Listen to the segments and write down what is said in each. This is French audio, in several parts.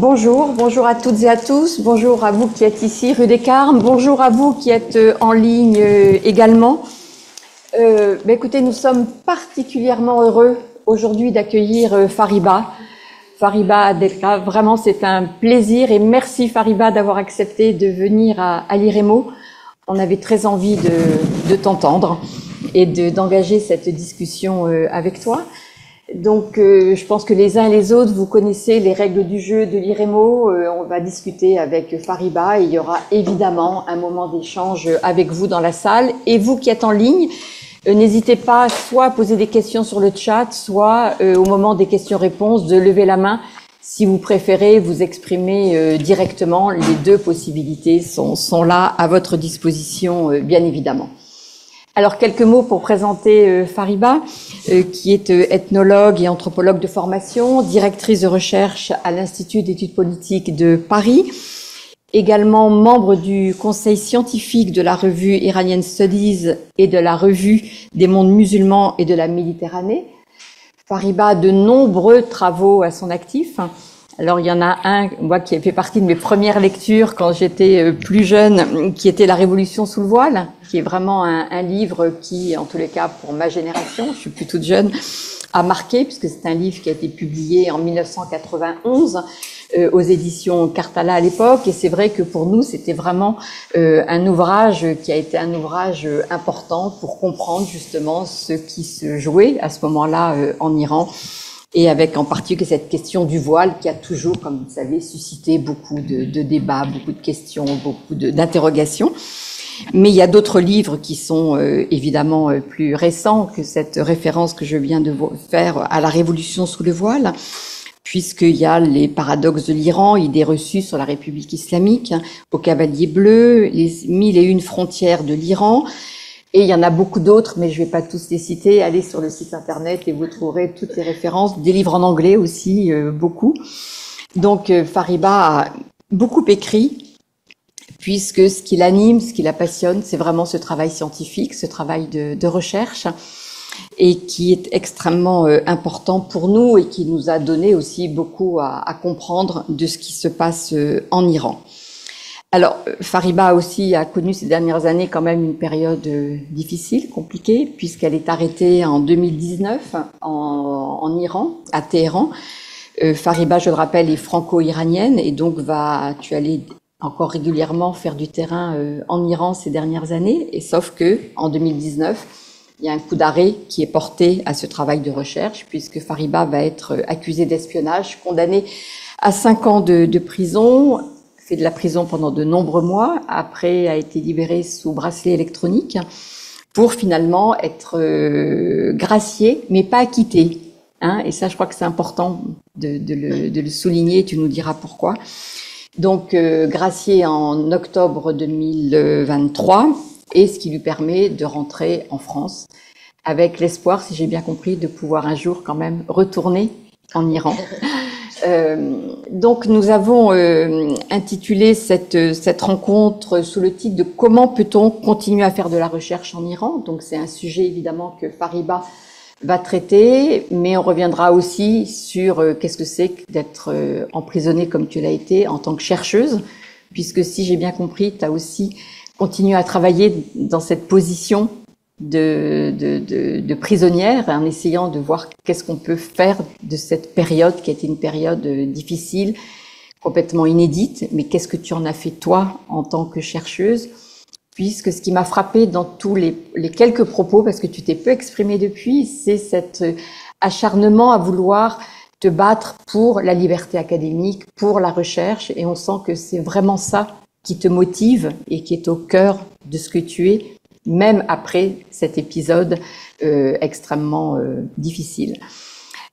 Bonjour à toutes et à tous, bonjour à vous qui êtes ici rue des Carmes, bonjour à vous qui êtes en ligne également. Écoutez, nous sommes particulièrement heureux aujourd'hui d'accueillir Fariba. Fariba Adelkha, vraiment c'est un plaisir et merci Fariba d'avoir accepté de venir à l'IREMO. On avait très envie de t'entendre et d'engager cette discussion avec toi. Donc, je pense que les uns et les autres, vous connaissez les règles du jeu de l'IREMO. On va discuter avec Fariba et il y aura évidemment un moment d'échange avec vous dans la salle. Et vous qui êtes en ligne, n'hésitez pas soit à poser des questions sur le chat, soit au moment des questions-réponses de lever la main si vous préférez vous exprimer directement. Les deux possibilités sont là à votre disposition, bien évidemment. Alors, quelques mots pour présenter Fariba, qui est ethnologue et anthropologue de formation, directrice de recherche à l'Institut d'études politiques de Paris, également membre du conseil scientifique de la revue Iranian Studies et de la revue des mondes musulmans et de la Méditerranée. Fariba a de nombreux travaux à son actif. Alors, il y en a un, moi, qui a fait partie de mes premières lectures quand j'étais plus jeune, qui était La Révolution sous le voile, qui est vraiment un livre qui, en tous les cas, pour ma génération, je suis plus toute jeune, a marqué, puisque c'est un livre qui a été publié en 1991 aux éditions Cartala à l'époque. Et c'est vrai que pour nous, c'était vraiment un ouvrage qui a été un ouvrage important pour comprendre justement ce qui se jouait à ce moment-là en Iran. Et avec en particulier cette question du voile qui a toujours, comme vous le savez, suscité beaucoup de débats, beaucoup de questions, beaucoup d'interrogations. Mais il y a d'autres livres qui sont évidemment plus récents que cette référence que je viens de faire à la Révolution sous le voile, puisqu'il y a les paradoxes de l'Iran, idées reçues sur la République islamique, au Cavalier bleu, les 1001 frontières de l'Iran. Et il y en a beaucoup d'autres, mais je ne vais pas tous les citer. Allez sur le site internet et vous trouverez toutes les références. Des livres en anglais aussi, beaucoup. Donc, Fariba a beaucoup écrit, puisque ce qui l'anime, ce qui la passionne, c'est vraiment ce travail scientifique, ce travail de recherche, et qui est extrêmement important pour nous et qui nous a donné aussi beaucoup à comprendre de ce qui se passe en Iran. Alors, Fariba aussi a connu ces dernières années quand même une période difficile, compliquée, puisqu'elle est arrêtée en 2019 en Iran, à Téhéran. Fariba, je le rappelle, est franco-iranienne et donc tu aller encore régulièrement faire du terrain en Iran ces dernières années. Et sauf que en 2019, il y a un coup d'arrêt qui est porté à ce travail de recherche, puisque Fariba va être accusée d'espionnage, condamnée à 5 ans de prison, fait de la prison pendant de nombreux mois, après a été libérée sous bracelet électronique, pour finalement être graciée, mais pas acquittée. Hein, et ça, je crois que c'est important de le souligner, tu nous diras pourquoi. Donc, graciée en octobre 2023, et ce qui lui permet de rentrer en France, avec l'espoir, si j'ai bien compris, de pouvoir un jour quand même retourner en Iran. Donc nous avons intitulé cette rencontre sous le titre de comment peut-on continuer à faire de la recherche en Iran. Donc c'est un sujet évidemment que Fariba va traiter, mais on reviendra aussi sur qu'est-ce que c'est d'être emprisonnée comme tu l'as été en tant que chercheuse, puisque si j'ai bien compris, tu as aussi continué à travailler dans cette position de prisonnière, en essayant de voir qu'est-ce qu'on peut faire de cette période qui a été une période difficile, complètement inédite, mais qu'est-ce que tu en as fait toi en tant que chercheuse, puisque ce qui m'a frappé dans tous les quelques propos, parce que tu t'es peu exprimé depuis, c'est cet acharnement à vouloir te battre pour la liberté académique, pour la recherche, et on sent que c'est vraiment ça qui te motive et qui est au cœur de ce que tu es, même après cet épisode extrêmement difficile.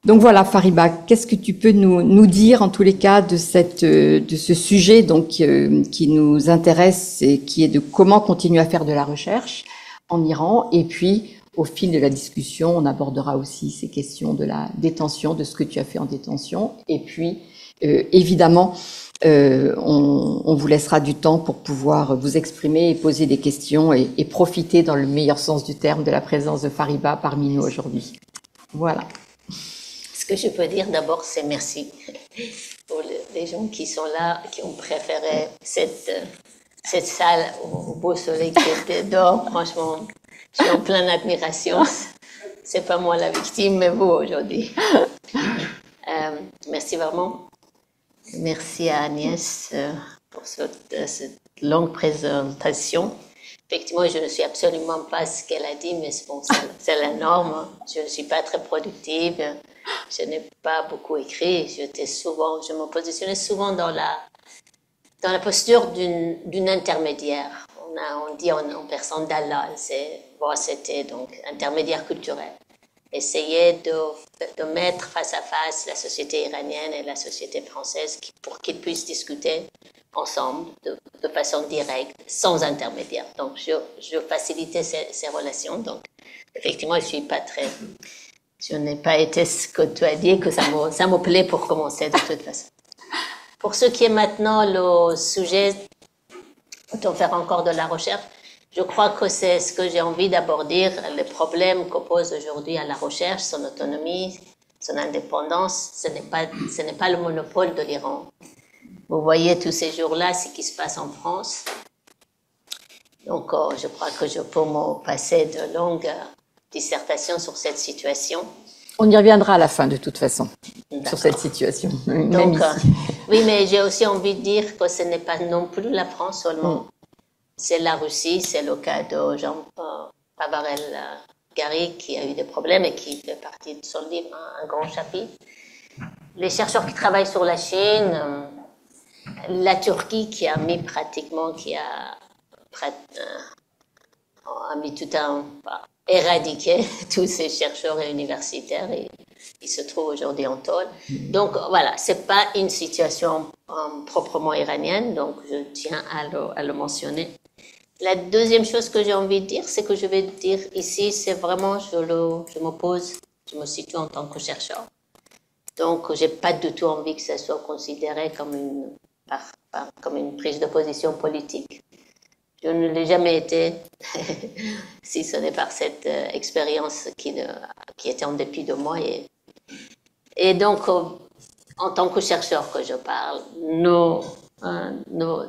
Donc voilà, Fariba, qu'est-ce que tu peux nous dire en tous les cas de ce sujet donc qui nous intéresse et qui est de comment continuer à faire de la recherche en Iran, et puis au fil de la discussion, on abordera aussi ces questions de la détention, de ce que tu as fait en détention, et puis évidemment on vous laissera du temps pour pouvoir vous exprimer et poser des questions et profiter dans le meilleur sens du terme de la présence de Fariba parmi nous aujourd'hui. Voilà. Ce que je peux dire d'abord, c'est merci. pour les gens qui sont là, qui ont préféré cette salle au beau soleil qui était dehors. Franchement, je suis en pleine admiration. C'est pas moi la victime, mais vous aujourd'hui. Merci vraiment. Merci à Agnès pour cette longue présentation. Effectivement, je ne suis absolument pas ce qu'elle a dit, mais bon, c'est la norme. Je ne suis pas très productive. Je n'ai pas beaucoup écrit. Je me positionnais souvent dans la posture d'une intermédiaire. On dit en personne d'Allah. C'était donc intermédiaire culturel. Essayer de mettre face à face la société iranienne et la société française pour qu'ils puissent discuter ensemble de façon directe, sans intermédiaire. Donc, je facilitais ces relations. Donc, effectivement, je n'ai pas été ce que tu as dit, que ça me plaît pour commencer de toute façon. Pour ce qui est maintenant le sujet, peut-on faire encore de la recherche? Je crois que c'est ce que j'ai envie d'aborder, les problèmes qu'oppose aujourd'hui à la recherche, son autonomie, son indépendance. Ce n'est pas le monopole de l'Iran. Vous voyez tous ces jours-là ce qui se passe en France. Donc, je crois que je peux me passer de longues dissertations sur cette situation. On y reviendra à la fin, de toute façon, sur cette situation. Donc, oui, mais j'ai aussi envie de dire que ce n'est pas non plus la France seulement. C'est la Russie, c'est le cas de Jean Pavarel-Gary qui a eu des problèmes et qui fait partie de son livre, un grand chapitre. Les chercheurs qui travaillent sur la Chine, la Turquie qui a mis éradiqué tous ces chercheurs et universitaires et ils se trouvent aujourd'hui en tôle. Donc voilà, c'est pas une situation proprement iranienne, donc je tiens à le mentionner. La deuxième chose que j'ai envie de dire, c'est que je vais dire ici, c'est vraiment, je me situe en tant que chercheur. Donc, j'ai pas du tout envie que ça soit considéré comme une prise de position politique. Je ne l'ai jamais été, si ce n'est par cette expérience qui était en dépit de moi. Et donc, en tant que chercheur que je parle,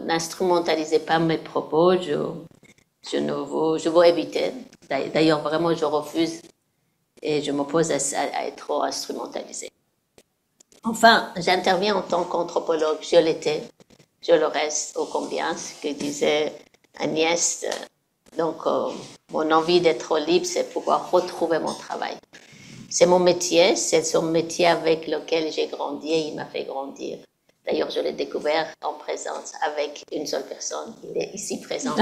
n'instrumentalisez pas mes propos, je veux éviter. D'ailleurs, vraiment, je refuse et je m'oppose à être trop instrumentalisé. Enfin, j'interviens en tant qu'anthropologue, je l'étais, je le reste ô combien, ce que disait Agnès. Donc, mon envie d'être libre, c'est pouvoir retrouver mon travail. C'est mon métier, c'est son métier avec lequel j'ai grandi et il m'a fait grandir. D'ailleurs, je l'ai découvert en présence avec une seule personne. Il est ici présent.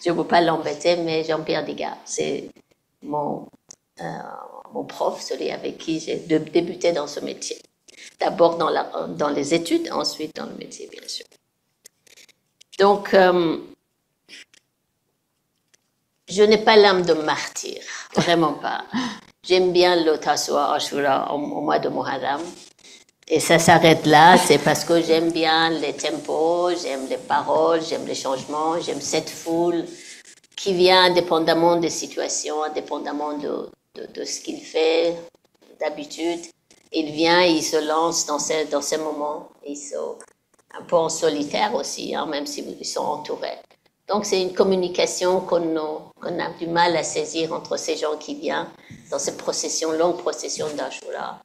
Je ne veux pas l'embêter, mais Jean-Pierre Digard, c'est mon prof, celui avec qui j'ai débuté dans ce métier. D'abord dans les études, ensuite dans le métier, bien sûr. Donc, je n'ai pas l'âme de martyr, vraiment pas. J'aime bien le Tassoua Ashura au mois de Muharram. Et ça s'arrête là, c'est parce que j'aime bien les tempos, j'aime les paroles, j'aime les changements, j'aime cette foule qui vient indépendamment des situations, indépendamment de ce qu'il fait d'habitude. Il vient, il se lance dans ces moments, ils sont un peu en solitaire aussi, hein, même s'ils sont entourés. Donc c'est une communication qu'on a du mal à saisir entre ces gens qui viennent dans ces longues processions d'Ashura.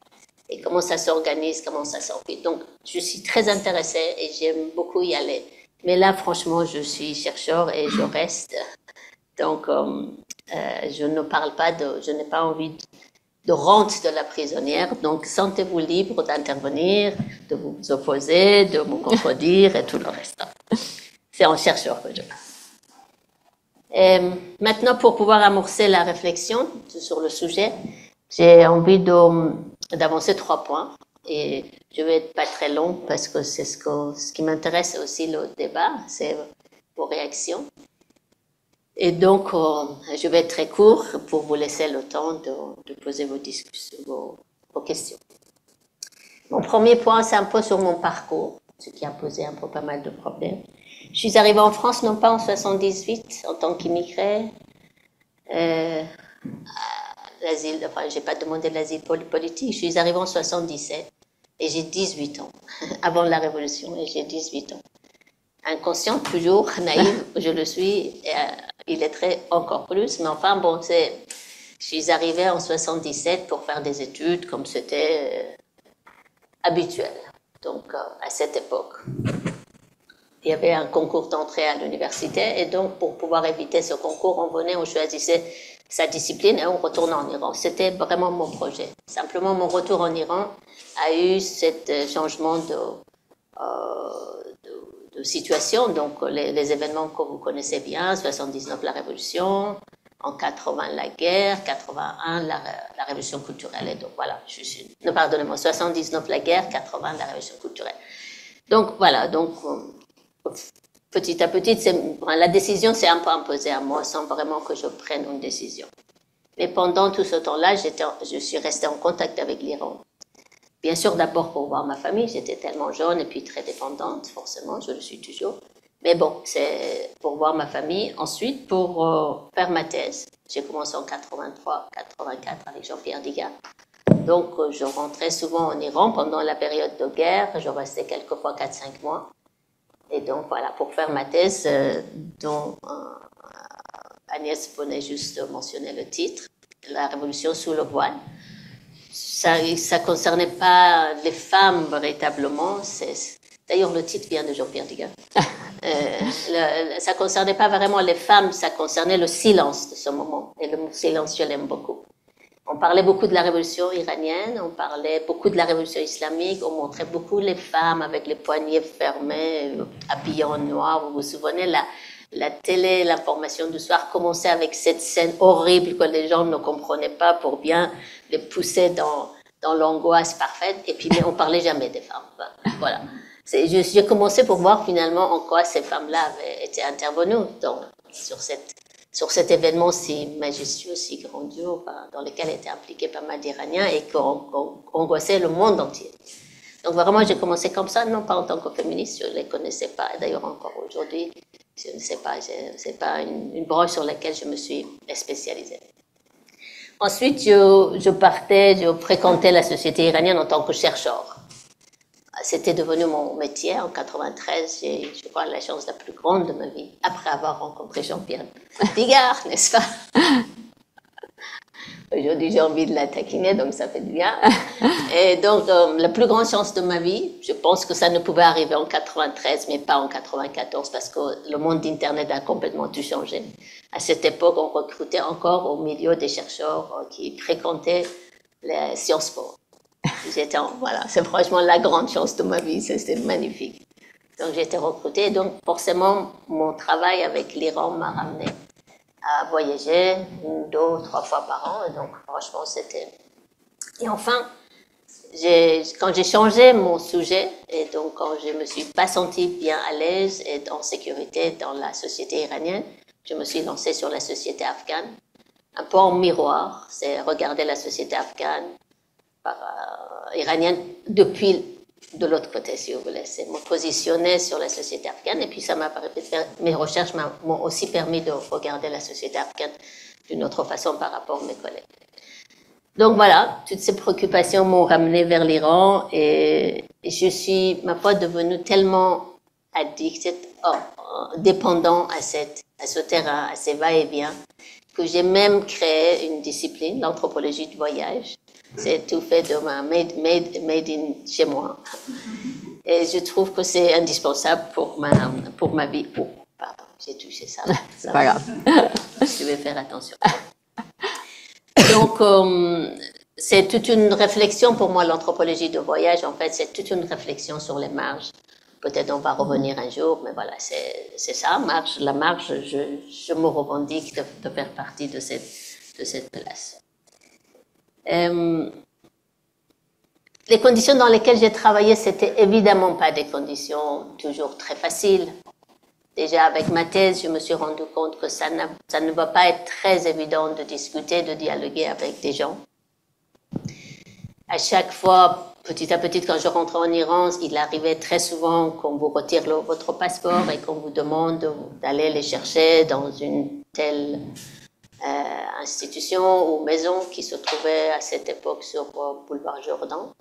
Et comment ça s'organise, comment ça s'organise. Donc, je suis très intéressée et j'aime beaucoup y aller. Mais là, franchement, je suis chercheur et je reste. Donc, je ne parle pas je n'ai pas envie de rente de la prisonnière. Donc, sentez-vous libre d'intervenir, de vous opposer, de me contredire et tout le reste. C'est en chercheur que je parle. Et maintenant, pour pouvoir amorcer la réflexion sur le sujet, j'ai envie d'avancer 3 points et je vais être pas très long parce que c'est ce qui m'intéresse aussi le débat, c'est vos réactions. Et donc, je vais être très court pour vous laisser le temps de poser vos questions. Mon premier point, c'est un peu sur mon parcours, ce qui a posé un peu pas mal de problèmes. Je suis arrivée en France non pas en 78 en tant qu'immigrée. L'asile, enfin, j'ai pas demandé l'asile politique. Je suis arrivée en 77 et j'ai 18 ans, avant la Révolution, et j'ai 18 ans. Inconsciente, toujours, naïve, je le suis, il est très encore plus, mais enfin, bon, je suis arrivée en 77 pour faire des études, comme c'était habituel, donc à cette époque. Il y avait un concours d'entrée à l'université, et donc pour pouvoir éviter ce concours, on choisissait sa discipline et on retournait en Iran. C'était vraiment mon projet. Simplement, mon retour en Iran a eu ce changement de situation. Donc, les événements que vous connaissez bien, 79 la Révolution, en 80 la guerre, 81 la Révolution culturelle. Et donc, voilà, non, pardonnez-moi, 79 la guerre, 80 la Révolution culturelle. Donc, voilà, donc... Petit à petit, la décision s'est un peu imposée à moi sans vraiment que je prenne une décision. Mais pendant tout ce temps-là, je suis restée en contact avec l'Iran. Bien sûr, d'abord pour voir ma famille, j'étais tellement jeune et puis très dépendante, forcément, je le suis toujours. Mais bon, c'est pour voir ma famille. Ensuite, pour faire ma thèse, j'ai commencé en 83, 84 avec Jean-Pierre Diga. Donc, je rentrais souvent en Iran pendant la période de guerre. Je restais quelquefois 4-5 mois. Et donc, voilà, pour faire ma thèse, dont Agnès venait juste de mentionner le titre, La Révolution sous le voile. Ça ne concernait pas les femmes véritablement. D'ailleurs, le titre vient de Jean-Pierre Diga. Ça ne concernait pas vraiment les femmes, ça concernait le silence de ce moment. Et le mot silence, je l'aime beaucoup. On parlait beaucoup de la révolution iranienne, on parlait beaucoup de la révolution islamique, on montrait beaucoup les femmes avec les poignets fermés, habillées en noir. Vous vous souvenez, la télé, l'information du soir commençait avec cette scène horrible que les gens ne comprenaient pas pour bien les pousser dans l'angoisse parfaite. Et puis, mais on parlait jamais des femmes. Voilà. J'ai commencé pour voir finalement en quoi ces femmes-là avaient été intervenues sur cet événement si majestueux, si grandiose, dans lequel étaient impliqués pas mal d'Iraniens et qui angoissait le monde entier. Donc vraiment, j'ai commencé comme ça, non pas en tant que féministe, je ne les connaissais pas. D'ailleurs, encore aujourd'hui, je ne sais pas, c'est pas une branche sur laquelle je me suis spécialisée. Ensuite, je fréquentais la société iranienne en tant que chercheur. C'était devenu mon métier. En 93, j'ai eu, je crois, la chance la plus grande de ma vie, après avoir rencontré Jean-Pierre Digard, n'est-ce pas? Aujourd'hui, j'ai envie de la taquiner, donc ça fait du bien. Et donc, la plus grande chance de ma vie, je pense que ça ne pouvait arriver en 93, mais pas en 94, parce que le monde d'Internet a complètement tout changé. À cette époque, on recrutait encore au milieu des chercheurs qui fréquentaient les Sciences Po. Voilà, c'est franchement la grande chance de ma vie, c'était magnifique. Donc j'ai été recrutée, donc forcément mon travail avec l'Iran m'a ramené à voyager 2 ou 3 fois par an, et donc franchement c'était... Et enfin, quand j'ai changé mon sujet, et donc quand je me suis pas sentie bien à l'aise et en sécurité dans la société iranienne, je me suis lancée sur la société afghane, un peu en miroir, c'est regarder la société afghane, iranienne depuis de l'autre côté, si vous voulez. C'est me positionner sur la société afghane, et puis mes recherches m'ont aussi permis de regarder la société afghane d'une autre façon par rapport à mes collègues. Donc voilà, toutes ces préoccupations m'ont ramené vers l'Iran, et je suis, ma foi, devenue tellement addicted, dépendant à ce terrain, à ces va-et-vient, que j'ai même créé une discipline, l'anthropologie du voyage. C'est tout fait de made in chez moi. Et je trouve que c'est indispensable pour ma vie. Oh, pardon, j'ai touché ça. C'est pas grave. Je vais faire attention. Donc, c'est toute une réflexion pour moi, l'anthropologie de voyage. En fait, c'est toute une réflexion sur les marges. Peut-être on va revenir un jour, mais voilà, c'est ça, la marge, je me revendique de faire partie de cette place. Les conditions dans lesquelles j'ai travaillé, c'était évidemment pas des conditions toujours très faciles. Déjà avec ma thèse, je me suis rendu compte que ça ne va pas être très évident de discuter, de dialoguer avec des gens. À chaque fois, petit à petit, quand je rentrais en Iran, il arrivait très souvent qu'on vous retire votre passeport et qu'on vous demande d'aller les chercher dans une telle institution ou maison qui se trouvait à cette époque sur Boulevard Jourdan.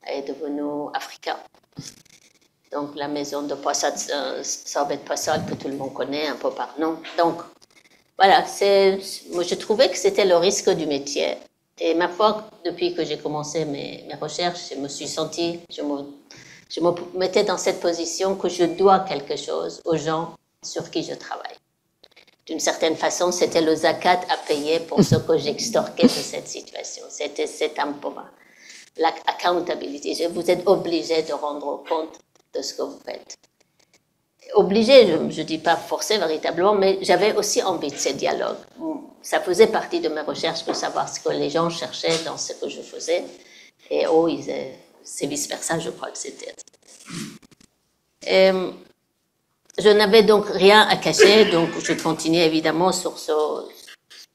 est devenu africain. Donc, la maison de Poissat, Sorbet Poissat, que tout le monde connaît un peu par nom. Donc, voilà, moi, je trouvais que c'était le risque du métier. Et ma foi, depuis que j'ai commencé mes recherches, je me suis sentie, je me mettais dans cette position que je dois quelque chose aux gens sur qui je travaille. D'une certaine façon, c'était le zakat à payer pour ce que j'extorquais de cette situation. C'était un peu l'accountability. Vous êtes obligé de rendre compte de ce que vous faites. Obligé, je ne dis pas forcé véritablement, mais j'avais aussi envie de ces dialogues. Ça faisait partie de mes recherches de savoir ce que les gens cherchaient dans ce que je faisais. Et c'est vice-versa, je crois que c'était. Je n'avais donc rien à cacher, donc je continuais évidemment sur ce...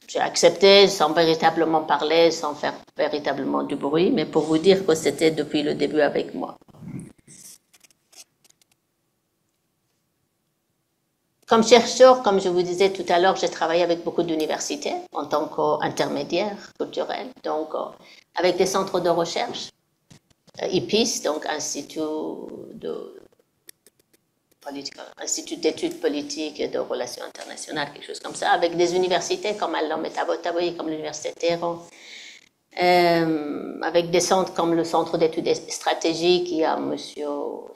J'ai accepté sans véritablement parler, sans faire véritablement du bruit, mais pour vous dire que c'était depuis le début avec moi. Comme chercheur, comme je vous disais tout à l'heure, j'ai travaillé avec beaucoup d'universités en tant qu'intermédiaire culturel, donc avec des centres de recherche, IPIS, donc Institut d'études politiques et de relations internationales, quelque chose comme ça, avec des universités comme Al-Lam et Tabataboui, comme l'Université de Téhéran, avec des centres comme le Centre d'études stratégiques, il y a M.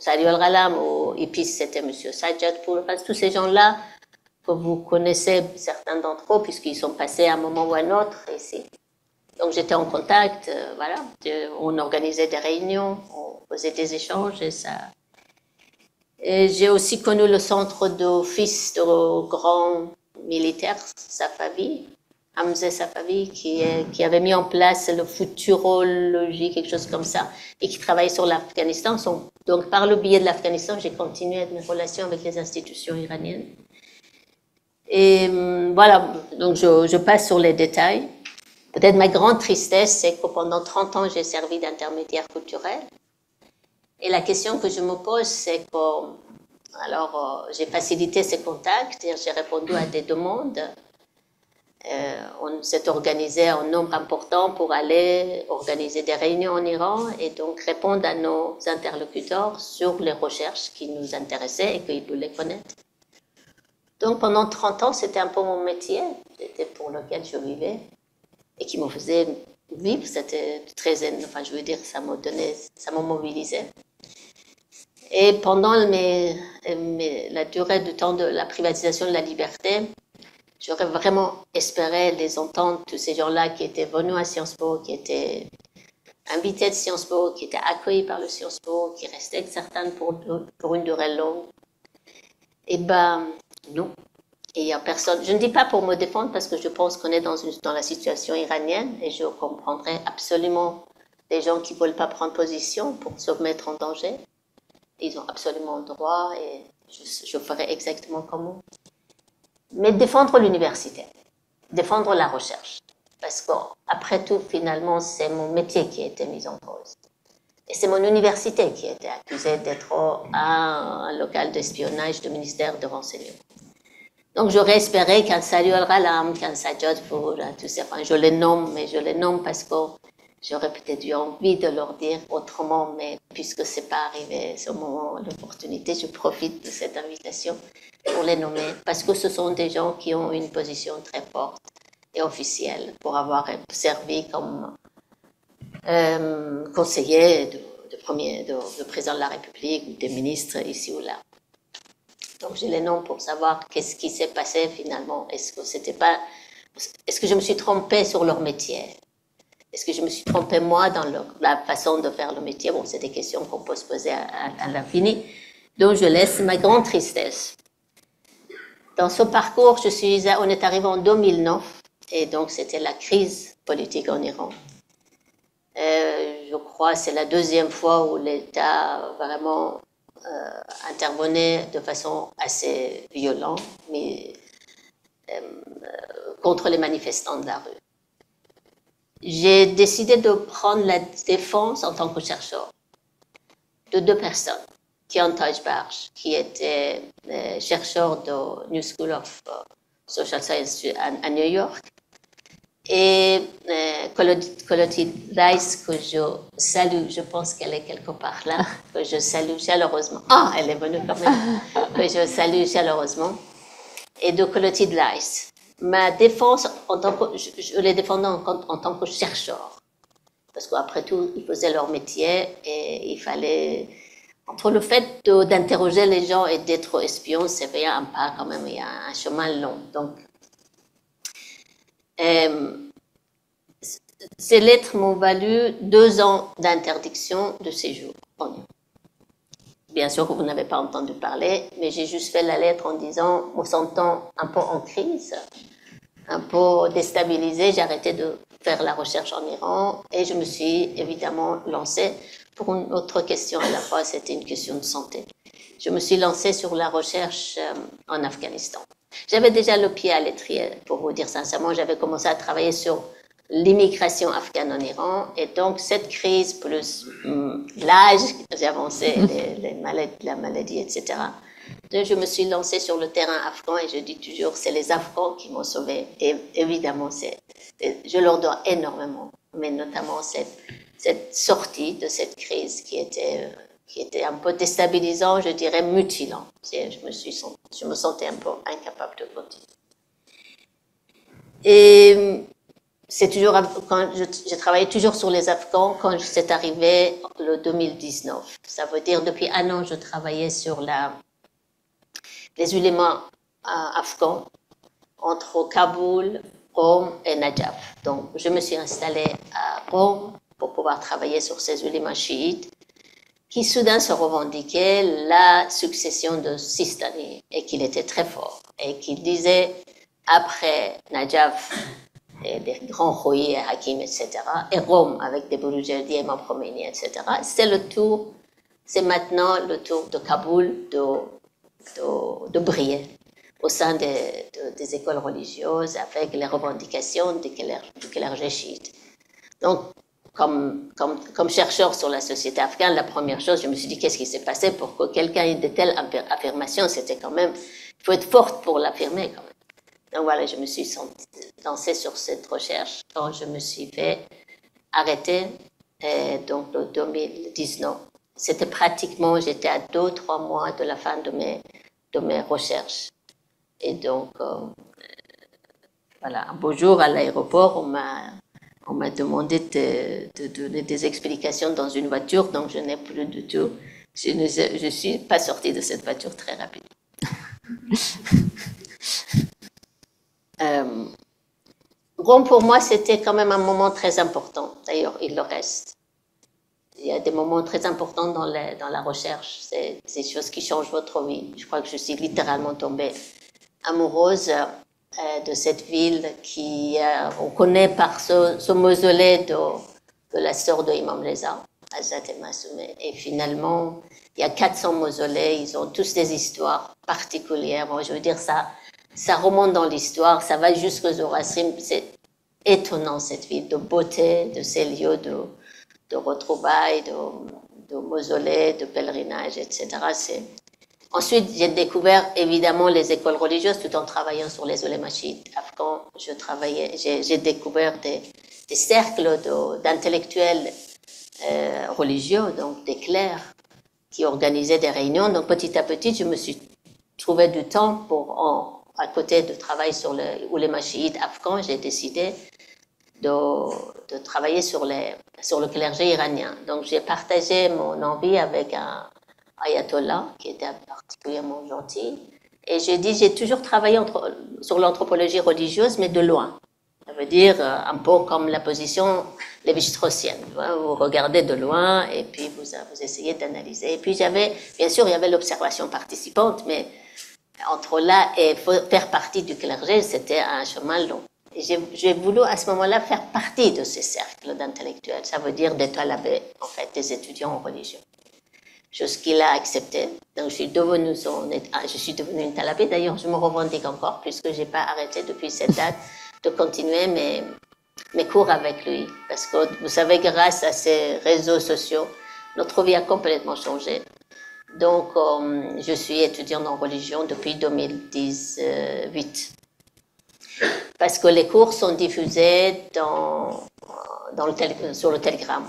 Sadi Al-Ghalam, ou IPIS, c'était M. Sajjad Poul, tous ces gens-là que vous connaissez, certains d'entre eux, puisqu'ils sont passés à un moment ou à un autre ici. Donc j'étais en contact, voilà, on organisait des réunions, on faisait des échanges et ça... Et j'ai aussi connu le centre de fils de grands militaires, Safavi, Hamza Safavi, qui avait mis en place le futurologie, quelque chose comme ça, et qui travaillait sur l'Afghanistan. Donc, par le biais de l'Afghanistan, j'ai continué mes relations avec les institutions iraniennes. Et voilà, donc je passe sur les détails. Peut-être ma grande tristesse, c'est que pendant 30 ans, j'ai servi d'intermédiaire culturel. Et la question que je me pose, c'est que, alors, j'ai facilité ces contacts, j'ai répondu à des demandes. On s'est organisé en nombre important pour aller organiser des réunions en Iran et donc répondre à nos interlocuteurs sur les recherches qui nous intéressaient et qu'ils voulaient connaître. Donc, pendant 30 ans, c'était un peu mon métier, c'était pour lequel je vivais et qui me faisait vivre. C'était très, enfin, je veux dire, ça me mobilisait. Et pendant la durée du temps de la privatisation de la liberté, j'aurais vraiment espéré les entendre, tous ces gens-là qui étaient venus à Sciences Po, qui étaient invités de Sciences Po, qui étaient accueillis par le Sciences Po, qui restaient certains pour une durée longue. Eh ben, non. Et il n'y a personne. Je ne dis pas pour me défendre parce que je pense qu'on est dans la situation iranienne et je comprendrais absolument les gens qui ne veulent pas prendre position pour se mettre en danger. Ils ont absolument le droit et je ferai exactement comme eux. Mais défendre l'université, défendre la recherche. Parce qu'après tout, finalement, c'est mon métier qui a été mis en cause. Et c'est mon université qui a été accusée d'être un local d'espionnage du ministère de renseignement. Donc j'aurais espéré qu'un Sadi Al-Ghalam, qu'un Sajjad Poul, tout ça, enfin, je les nomme, mais je les nomme parce que j'aurais peut-être eu envie de leur dire autrement, mais puisque ce n'est pas arrivé ce moment, l'opportunité, je profite de cette invitation pour les nommer, parce que ce sont des gens qui ont une position très forte et officielle pour avoir servi comme conseiller de président de la République ou des ministres ici ou là. Donc j'ai les noms pour savoir qu'est-ce qui s'est passé finalement. Est-ce que je me suis trompée sur leur métier? Est-ce que je me suis trompée, moi, dans la façon de faire le métier? Bon, c'est des questions qu'on peut se poser à l'infini. Donc, je laisse ma grande tristesse. Dans ce parcours, on est arrivé en 2009, et donc c'était la crise politique en Iran. Je crois que c'est la deuxième fois où l'État vraiment intervenait de façon assez violente, mais contre les manifestants de la rue. J'ai décidé de prendre la défense en tant que chercheur de deux personnes. Kian Tajbarj, qui était chercheur de New School of Social Science à New York, Et Colotide Rice, que je salue, je pense qu'elle est quelque part là, que je salue chaleureusement. Ah, elle est venue quand même, que je salue chaleureusement. Et de Colotide Rice. Ma défense, je les défendais en tant que chercheur. Parce qu'après tout, ils faisaient leur métier et il fallait... Entre le fait d'interroger les gens et d'être espion, c'est bien un pas quand même, il y a un chemin long. Donc, ces lettres m'ont valu 2 ans d'interdiction de séjour. Bien sûr que vous n'avez pas entendu parler, mais j'ai juste fait la lettre en disant, me sentant un peu en crise, un peu déstabilisée, j'ai arrêté de faire la recherche en Iran et je me suis évidemment lancée pour une autre question à la fois, c'était une question de santé. Je me suis lancée sur la recherche en Afghanistan. J'avais déjà le pied à l'étrier, pour vous dire sincèrement, j'avais commencé à travailler sur l'immigration afghane en Iran et donc cette crise plus l'âge, j'ai avancé, la maladie, etc. Donc, je me suis lancée sur le terrain afghan et je dis toujours, c'est les Afghans qui m'ont sauvée. Et évidemment, je leur dois énormément, mais notamment cette sortie de cette crise qui était un peu déstabilisant, je dirais mutilant. Je me sentais un peu incapable de continuer. Et c'est toujours, quand je travaillais toujours sur les Afghans quand c'est arrivé le 2019. Ça veut dire depuis 1 an, je travaillais sur les éléments afghans entre Kaboul, Rome et Najaf. Donc, je me suis installée à Rome pour pouvoir travailler sur ces éléments chiites qui soudain se revendiquaient la succession de Sistani et qu'il était très fort et qu'il disait après Najaf et des grands Khoyi et Hakim, etc., et Rome avec des Bourgerdi et Mamkhomeni, etc., c'est maintenant le tour de Kaboul de briller au sein des écoles religieuses avec les revendications du clergé chiite. Donc, comme chercheur sur la société afghane, la première chose, je me suis dit, qu'est-ce qui s'est passé pour que quelqu'un ait de telles affirmations? C'était quand même, il faut être forte pour l'affirmer quand même. Donc voilà, je me suis lancée sur cette recherche quand je me suis fait arrêter, donc le 2019. C'était pratiquement, j'étais à 2-3 mois de la fin de mes recherches. Et donc, voilà, un beau jour à l'aéroport, on m'a demandé de donner des explications dans une voiture, donc je n'ai plus du tout, je ne suis pas sortie de cette voiture très rapidement. Rome, pour moi, c'était quand même un moment très important. D'ailleurs, il le reste. Il y a des moments très importants dans la recherche. C'est des choses qui changent votre vie. Je crois que je suis littéralement tombée amoureuse de cette ville qui, on connaît par ce mausolée de la sœur de Imam Reza, Azat et Massoumeh. Et finalement, il y a 400 mausolées. Ils ont tous des histoires particulières. Bon, je veux dire, ça remonte dans l'histoire, ça va jusqu'aux Zoroastriens. C'est étonnant cette ville de beauté, de ces lieux de retrouvailles, de mausolées, de pèlerinage, etc. Ensuite, j'ai découvert évidemment les écoles religieuses tout en travaillant sur les ulémas chiites afghans. J'ai découvert des cercles d'intellectuels religieux, donc des clercs, qui organisaient des réunions. Donc petit à petit, je me suis trouvé du temps à côté de travail sur les ulémas chiites afghans, j'ai décidé de travailler sur le clergé iranien. Donc j'ai partagé mon envie avec un ayatollah qui était particulièrement gentil. Et j'ai dit, j'ai toujours travaillé sur l'anthropologie religieuse, mais de loin. Ça veut dire un peu comme la position lévi-straussienne. Vous regardez de loin et puis vous essayez d'analyser. Et puis bien sûr, il y avait l'observation participante, mais entre là et faire partie du clergé, c'était un chemin long. Et j'ai voulu à ce moment-là faire partie de ces cercles d'intellectuels. Ça veut dire des talabés, en fait, des étudiants en religion. Chose qu'il a accepté. Donc, je suis devenue une talabé. D'ailleurs, je me revendique encore, puisque je n'ai pas arrêté depuis cette date de continuer mes cours avec lui. Parce que, vous savez, grâce à ces réseaux sociaux, notre vie a complètement changé. Donc, je suis étudiante en religion depuis 2018. parce que les cours sont diffusés sur le Telegram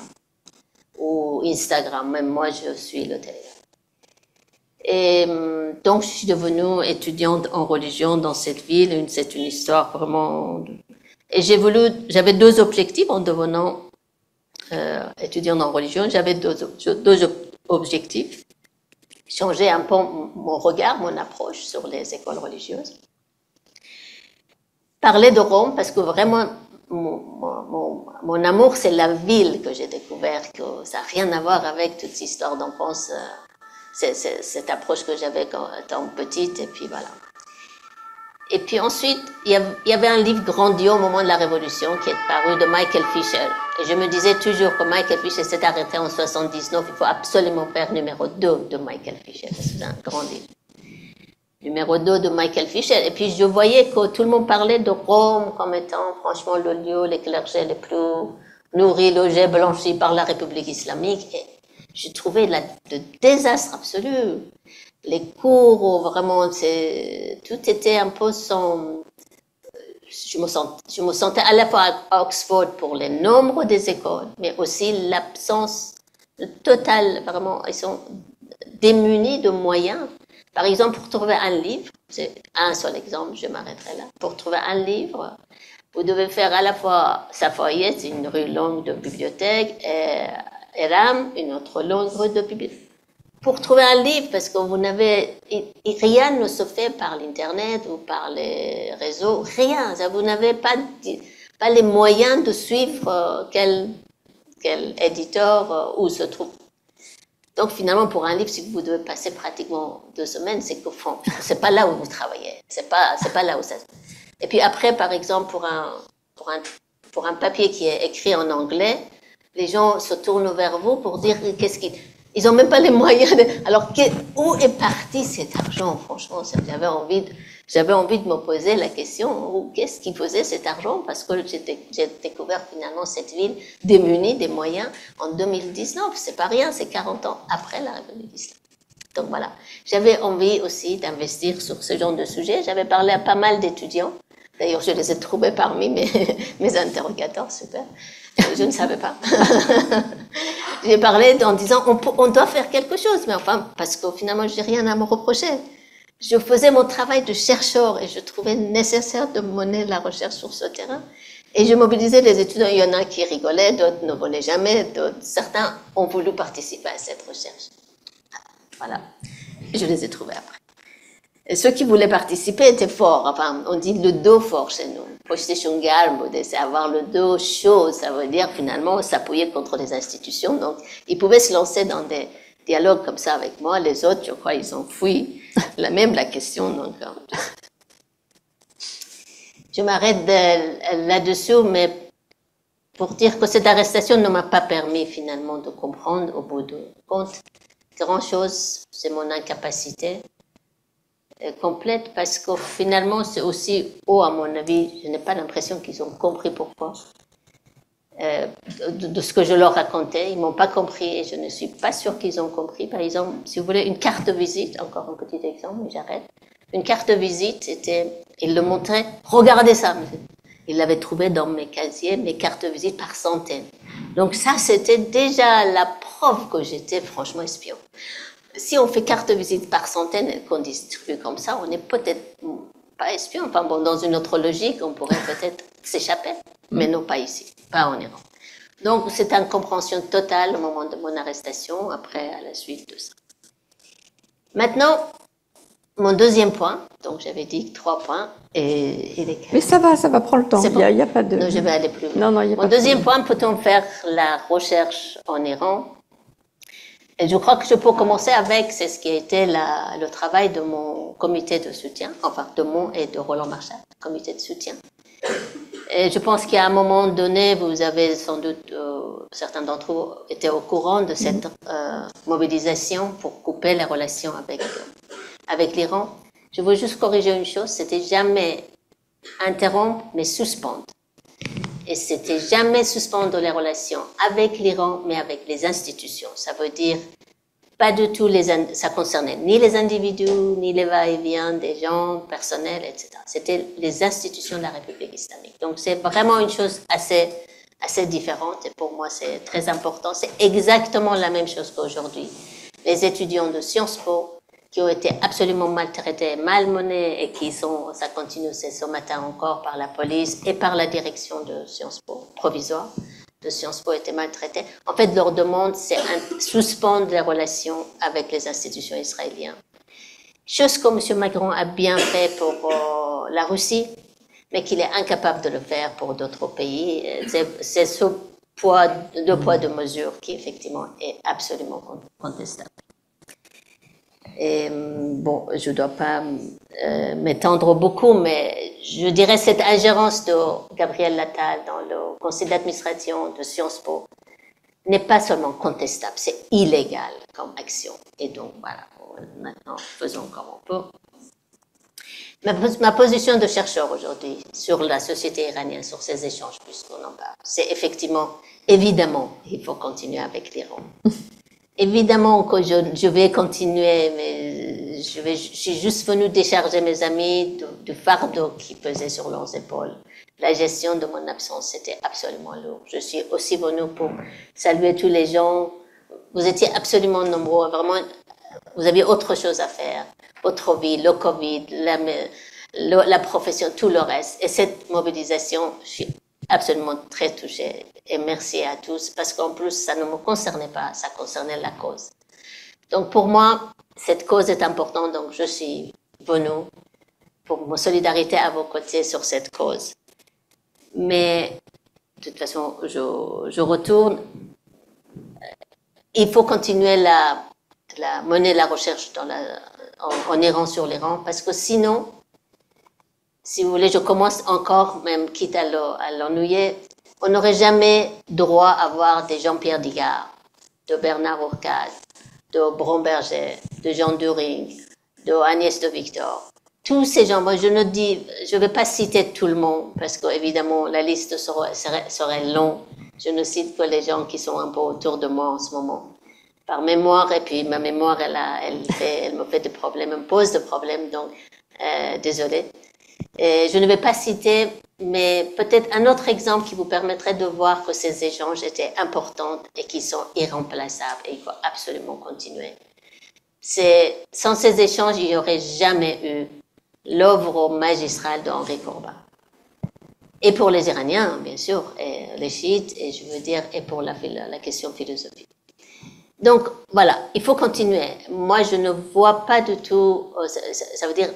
ou Instagram. Même moi, je suis le Telegram. Et donc, je suis devenue étudiante en religion dans cette ville. C'est une histoire vraiment... Et j'avais deux objectifs en devenant étudiante en religion. J'avais deux objectifs. Changer un peu mon regard, mon approche sur les écoles religieuses. Parler de Rome, parce que vraiment, mon amour, c'est la ville que j'ai découvert, que ça n'a rien à voir avec toute cette histoire d'enfance, cette approche que j'avais quand étant petite, et puis voilà. Et puis ensuite, il y avait un livre grandiose au moment de la Révolution qui est paru de Michael Fisher. Et je me disais toujours que Michael Fisher s'est arrêté en 79, il faut absolument faire numéro 2 de Michael Fisher, parce que c'est un grand livre. Numéro 2 de Michael Fisher. Et puis je voyais que tout le monde parlait de Rome comme étant franchement le lieu, les clergés les plus nourris, logés, blanchis par la République islamique. Et je trouvais le désastre absolu. Les cours, où vraiment, tout était un peu sans... Je me sentais à la fois à Oxford pour le nombre des écoles, mais aussi l'absence totale, vraiment, ils sont démunis de moyens. Par exemple, pour trouver un livre, c'est un seul exemple, je m'arrêterai là. Pour trouver un livre, vous devez faire à la fois Savoyet, c'est une rue longue de bibliothèque, et Eram, une autre longue rue de bibliothèque. Pour trouver un livre, parce que rien ne se fait par l'Internet ou par les réseaux, rien. Vous n'avez pas les moyens de suivre quel éditeur où se trouve. Donc finalement, pour un livre, si vous devez passer pratiquement 2 semaines, c'est qu'au fond, c'est pas là où vous travaillez. C'est pas là où ça. Et puis après, par exemple, pour un papier qui est écrit en anglais, les gens se tournent vers vous pour dire ils n'ont même pas les moyens. Alors, où est parti cet argent? Franchement, j'avais envie de me poser la question, qu'est-ce qui faisait cet argent? Parce que j'ai découvert finalement cette ville démunie des moyens en 2019. C'est pas rien, c'est 40 ans après la République islamique. Donc voilà, j'avais envie aussi d'investir sur ce genre de sujet. J'avais parlé à pas mal d'étudiants. D'ailleurs, je les ai trouvés parmi mes interrogateurs, super. Je ne savais pas. J'ai parlé en disant, on doit faire quelque chose, mais enfin, parce que finalement, je n'ai rien à me reprocher. Je faisais mon travail de chercheur et je trouvais nécessaire de mener la recherche sur ce terrain. Et je mobilisais les étudiants. Il y en a qui rigolaient, d'autres ne venaient jamais, certains ont voulu participer à cette recherche. Voilà. Je les ai trouvés après. Et ceux qui voulaient participer étaient forts. Enfin, on dit le dos fort chez nous. C'est avoir le dos chaud. Ça veut dire finalement s'appuyer contre les institutions. Donc, ils pouvaient se lancer dans des dialogues comme ça avec moi. Les autres, je crois, ils ont fui même la question. Donc, je m'arrête là-dessus, mais pour dire que cette arrestation ne m'a pas permis finalement de comprendre au bout du compte grand-chose. C'est mon incapacité complète, parce que finalement c'est aussi à mon avis, je n'ai pas l'impression qu'ils ont compris pourquoi de ce que je leur racontais. Ils m'ont pas compris et je ne suis pas sûre qu'ils ont compris. Par exemple, si vous voulez, une carte de visite, encore un petit exemple, mais j'arrête. Une carte de visite, ils le montraient, regardez ça. Ils l'avaient trouvé dans mes casiers, mes cartes de visite par centaines. Donc ça, c'était déjà la preuve que j'étais franchement espion. Si on fait carte de visite par centaines et qu'on distribue comme ça, on n'est peut-être pas espion. Enfin bon, dans une autre logique, on pourrait peut-être s'échapper, mais non pas ici, pas en Iran. Donc c'est une incompréhension totale au moment de mon arrestation, après à la suite de ça. Maintenant, mon deuxième point, donc j'avais dit 3 points, et Mais ça va prendre le temps, il n'y a pas de... Non, je vais aller plus vite. Non, Mon deuxième point, peut-on faire la recherche en Iran? Et je crois que je peux commencer avec, c'est ce qui a été le travail de mon comité de soutien, enfin de mon et de Roland Marchal, comité de soutien. Et je pense qu'à un moment donné, vous avez sans doute, certains d'entre vous étaient au courant de cette mobilisation pour couper les relations avec l'Iran. Je veux juste corriger une chose, c'était jamais interrompre, mais suspendre. Et c'était jamais suspendre les relations avec l'Iran, mais avec les institutions. Ça veut dire pas du tout ça concernait ni les individus, ni les va-et-vient des gens personnels, etc. C'était les institutions de la République islamique. Donc c'est vraiment une chose assez différente et pour moi c'est très important. C'est exactement la même chose qu'aujourd'hui. Les étudiants de Sciences Po qui ont été absolument maltraités, malmenés et ça continue ce matin encore par la police et par la direction de Sciences Po provisoire de Sciences Po étaient maltraités. En fait, leur demande, c'est suspendre les relations avec les institutions israéliennes. Chose que M. Macron a bien fait pour la Russie, mais qu'il est incapable de le faire pour d'autres pays. C'est ce deux poids, deux mesures qui, effectivement, est absolument contestable. Et bon, je ne dois pas m'étendre beaucoup, mais je dirais cette ingérence de Gabriel Attal dans le conseil d'administration de Sciences Po n'est pas seulement contestable, c'est illégal comme action. Et donc, voilà, maintenant, faisons comme on peut. Ma position de chercheur aujourd'hui sur la société iranienne, sur ces échanges, puisqu'on en parle, c'est effectivement, évidemment, il faut continuer avec l'Iran. Évidemment que je vais continuer, mais je suis juste venue décharger mes amis du fardeau qui pesait sur leurs épaules. La gestion de mon absence, c'était absolument lourd. Je suis aussi venue pour saluer tous les gens. Vous étiez absolument nombreux, vraiment, vous aviez autre chose à faire. Votre vie, le Covid, la profession, tout le reste. Et cette mobilisation, je suis absolument très touchée. Et merci à tous, parce qu'en plus, ça ne me concernait pas, ça concernait la cause. Donc pour moi, cette cause est importante, donc je suis venue pour ma solidarité à vos côtés sur cette cause. Mais de toute façon, je retourne. Il faut continuer mener la recherche en Iran sur l'Iran, parce que sinon, si vous voulez, je commence encore, même quitte à l'ennuyer, on n'aurait jamais droit à voir des Jean-Pierre Digard, de Bernard Urquhart, de Bromberger, de Jean During, de Agnès de Victor. Tous ces gens, moi je ne vais pas citer tout le monde, parce qu'évidemment la liste serait longue. Je ne cite que les gens qui sont un peu autour de moi en ce moment. Par mémoire, et puis ma mémoire, elle me fait des problèmes, elle me pose des problèmes, donc désolée. Je ne vais pas citer, mais peut-être un autre exemple qui vous permettrait de voir que ces échanges étaient importants et qui sont irremplaçables et il faut absolument continuer. Sans ces échanges, il n'y aurait jamais eu l'œuvre magistrale d'Henri Corbin. Et pour les Iraniens, bien sûr, et les chiites, et je veux dire, et pour la question philosophique. Donc, voilà, il faut continuer. Moi, je ne vois pas du tout, ça veut dire,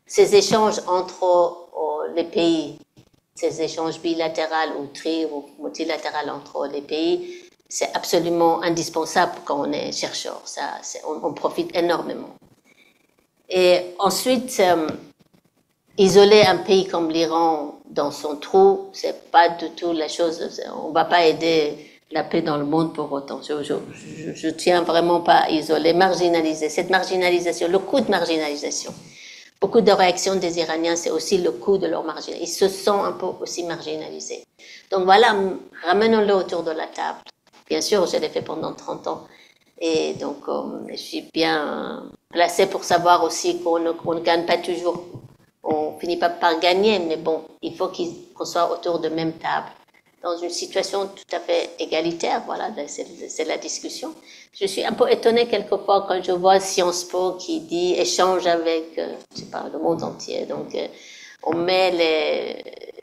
ces échanges entre les pays, ces échanges bilatéraux ou multilatéraux entre les pays, c'est absolument indispensable quand on est chercheur. On profite énormément. Et ensuite, isoler un pays comme l'Iran dans son trou, c'est pas du tout la chose. On va pas aider la paix dans le monde pour autant. Je tiens vraiment pas à isoler, marginaliser. Cette marginalisation, le coût de marginalisation. Beaucoup de réactions des Iraniens, c'est aussi le coût de leur marginalisation. Ils se sentent un peu aussi marginalisés. Donc voilà, ramenons-le autour de la table. Bien sûr, je l'ai fait pendant 30 ans. Et donc, je suis bien placée pour savoir aussi qu'on ne gagne pas toujours. On finit pas par gagner, mais bon, il faut qu'on soit autour de même table. Dans une situation tout à fait égalitaire, voilà, c'est la discussion. Je suis un peu étonnée quelquefois quand je vois Sciences Po qui dit échange avec, je sais pas, le monde entier. Donc, on met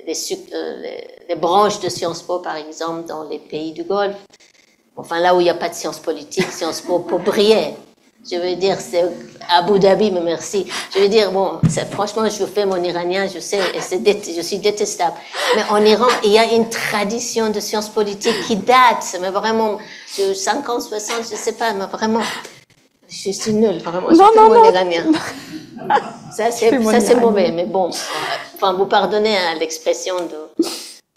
les branches de Sciences Po, par exemple, dans les pays du Golfe. Enfin, là où il n'y a pas de sciences politiques, Sciences Po pour briller. Je veux dire, c'est Abu Dhabi, mais merci. Je veux dire, bon, franchement, je fais mon iranien, je sais, et je suis détestable. Mais en Iran, il y a une tradition de sciences politiques qui date, mais vraiment, 50, 60, je sais pas, mais vraiment, je suis nulle, vraiment, je fais mon iranien. Ça, c'est mauvais, mais bon, enfin, vous pardonnez à l'expression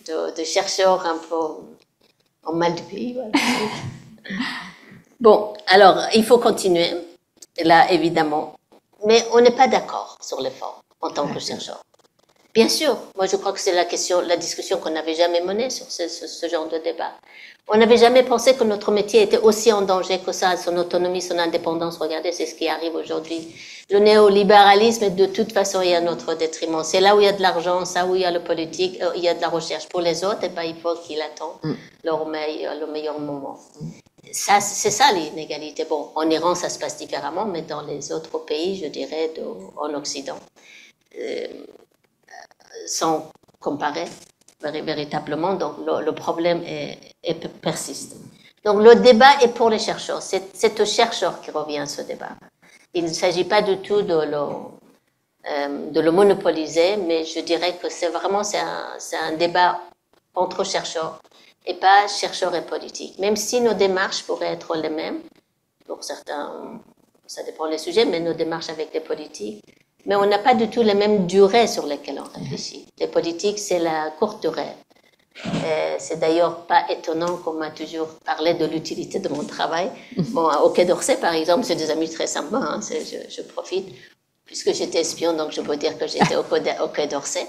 de chercheur un peu en mal du pays, voilà. Bon, alors, il faut continuer, là, évidemment, mais on n'est pas d'accord sur les formes en tant que chercheur. Bien sûr, moi je crois que c'est la discussion qu'on n'avait jamais menée sur ce genre de débat. On n'avait jamais pensé que notre métier était aussi en danger que ça, son autonomie, son indépendance. Regardez, c'est ce qui arrive aujourd'hui. Le néolibéralisme, de toute façon, il y a notre détriment. C'est là où il y a de l'argent, ça où il y a le politique, il y a de la recherche. Pour les autres, et ben, il faut qu'ils attendent le meilleur moment. Ça, c'est ça l'inégalité. Bon, en Iran, ça se passe différemment, mais dans les autres pays, je dirais, en Occident, sans comparer véritablement, donc le problème persiste. Donc le débat est pour les chercheurs, c'est aux chercheurs qui revient ce débat. Il ne s'agit pas du tout de le monopoliser, mais je dirais que c'est un débat entre chercheurs et pas chercheurs et politiques. Même si nos démarches pourraient être les mêmes, pour certains, ça dépend des sujets, mais nos démarches avec les politiques, mais on n'a pas du tout les mêmes durées sur lesquelles on réfléchit. Les politiques, c'est la courte durée. C'est d'ailleurs pas étonnant qu'on m'a toujours parlé de l'utilité de mon travail. Bon, au Quai d'Orsay, par exemple, c'est des amis très sympas, hein, je profite, puisque j'étais espion, donc je peux dire que j'étais au Quai d'Orsay.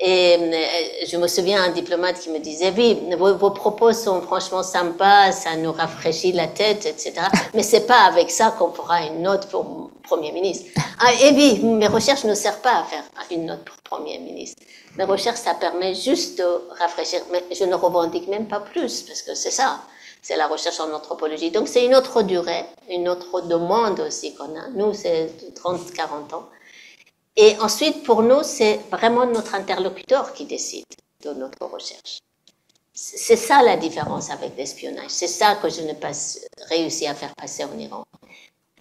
Et je me souviens un diplomate qui me disait, oui, vos propos sont franchement sympas, ça nous rafraîchit la tête, etc. Mais c'est pas avec ça qu'on fera une note pour Premier ministre. Ah, et oui, mes recherches ne servent pas à faire une note pour Premier ministre. Mes recherches, ça permet juste de rafraîchir, mais je ne revendique même pas plus, parce que c'est ça, c'est la recherche en anthropologie. Donc c'est une autre durée, une autre demande aussi qu'on a. Nous, c'est 30, 40 ans. Et ensuite, pour nous, c'est vraiment notre interlocuteur qui décide de notre recherche. C'est ça la différence avec l'espionnage. C'est ça que je n'ai pas réussi à faire passer en Iran.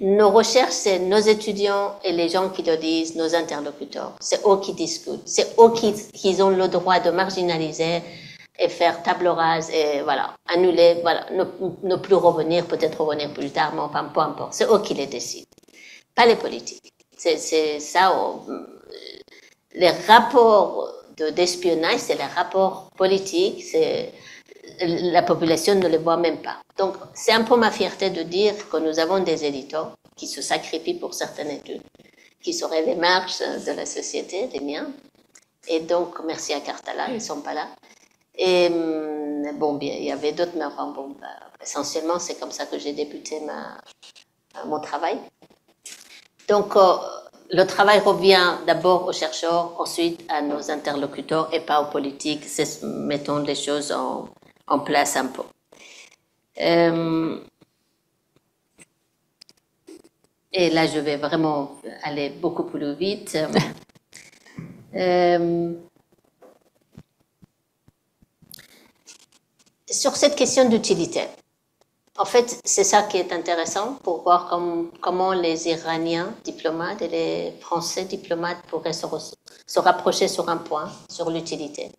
Nos recherches, c'est nos étudiants et les gens qui le disent, nos interlocuteurs. C'est eux qui discutent. C'est eux qui ont le droit de marginaliser et faire table rase et voilà, annuler, voilà, ne plus revenir, peut-être revenir plus tard, mais enfin, peu importe. C'est eux qui les décident, pas les politiques. C'est ça, les rapports d'espionnage, c'est les rapports politiques, la population ne les voit même pas. Donc, c'est un peu ma fierté de dire que nous avons des éditeurs qui se sacrifient pour certaines études, qui seraient les marches de la société, les miens. Et donc, merci à Cartala, ils ne sont pas là. Et bon, bien, il y avait d'autres, mais enfin, bon, essentiellement, c'est comme ça que j'ai débuté mon travail. Donc, le travail revient d'abord aux chercheurs, ensuite à nos interlocuteurs et pas aux politiques. Mettons les choses en place un peu. Et là, je vais vraiment aller beaucoup plus vite. Sur cette question d'utilité, en fait, c'est ça qui est intéressant pour voir comment les Iraniens diplomates et les Français diplomates pourraient se rapprocher sur un point, sur l'utilité.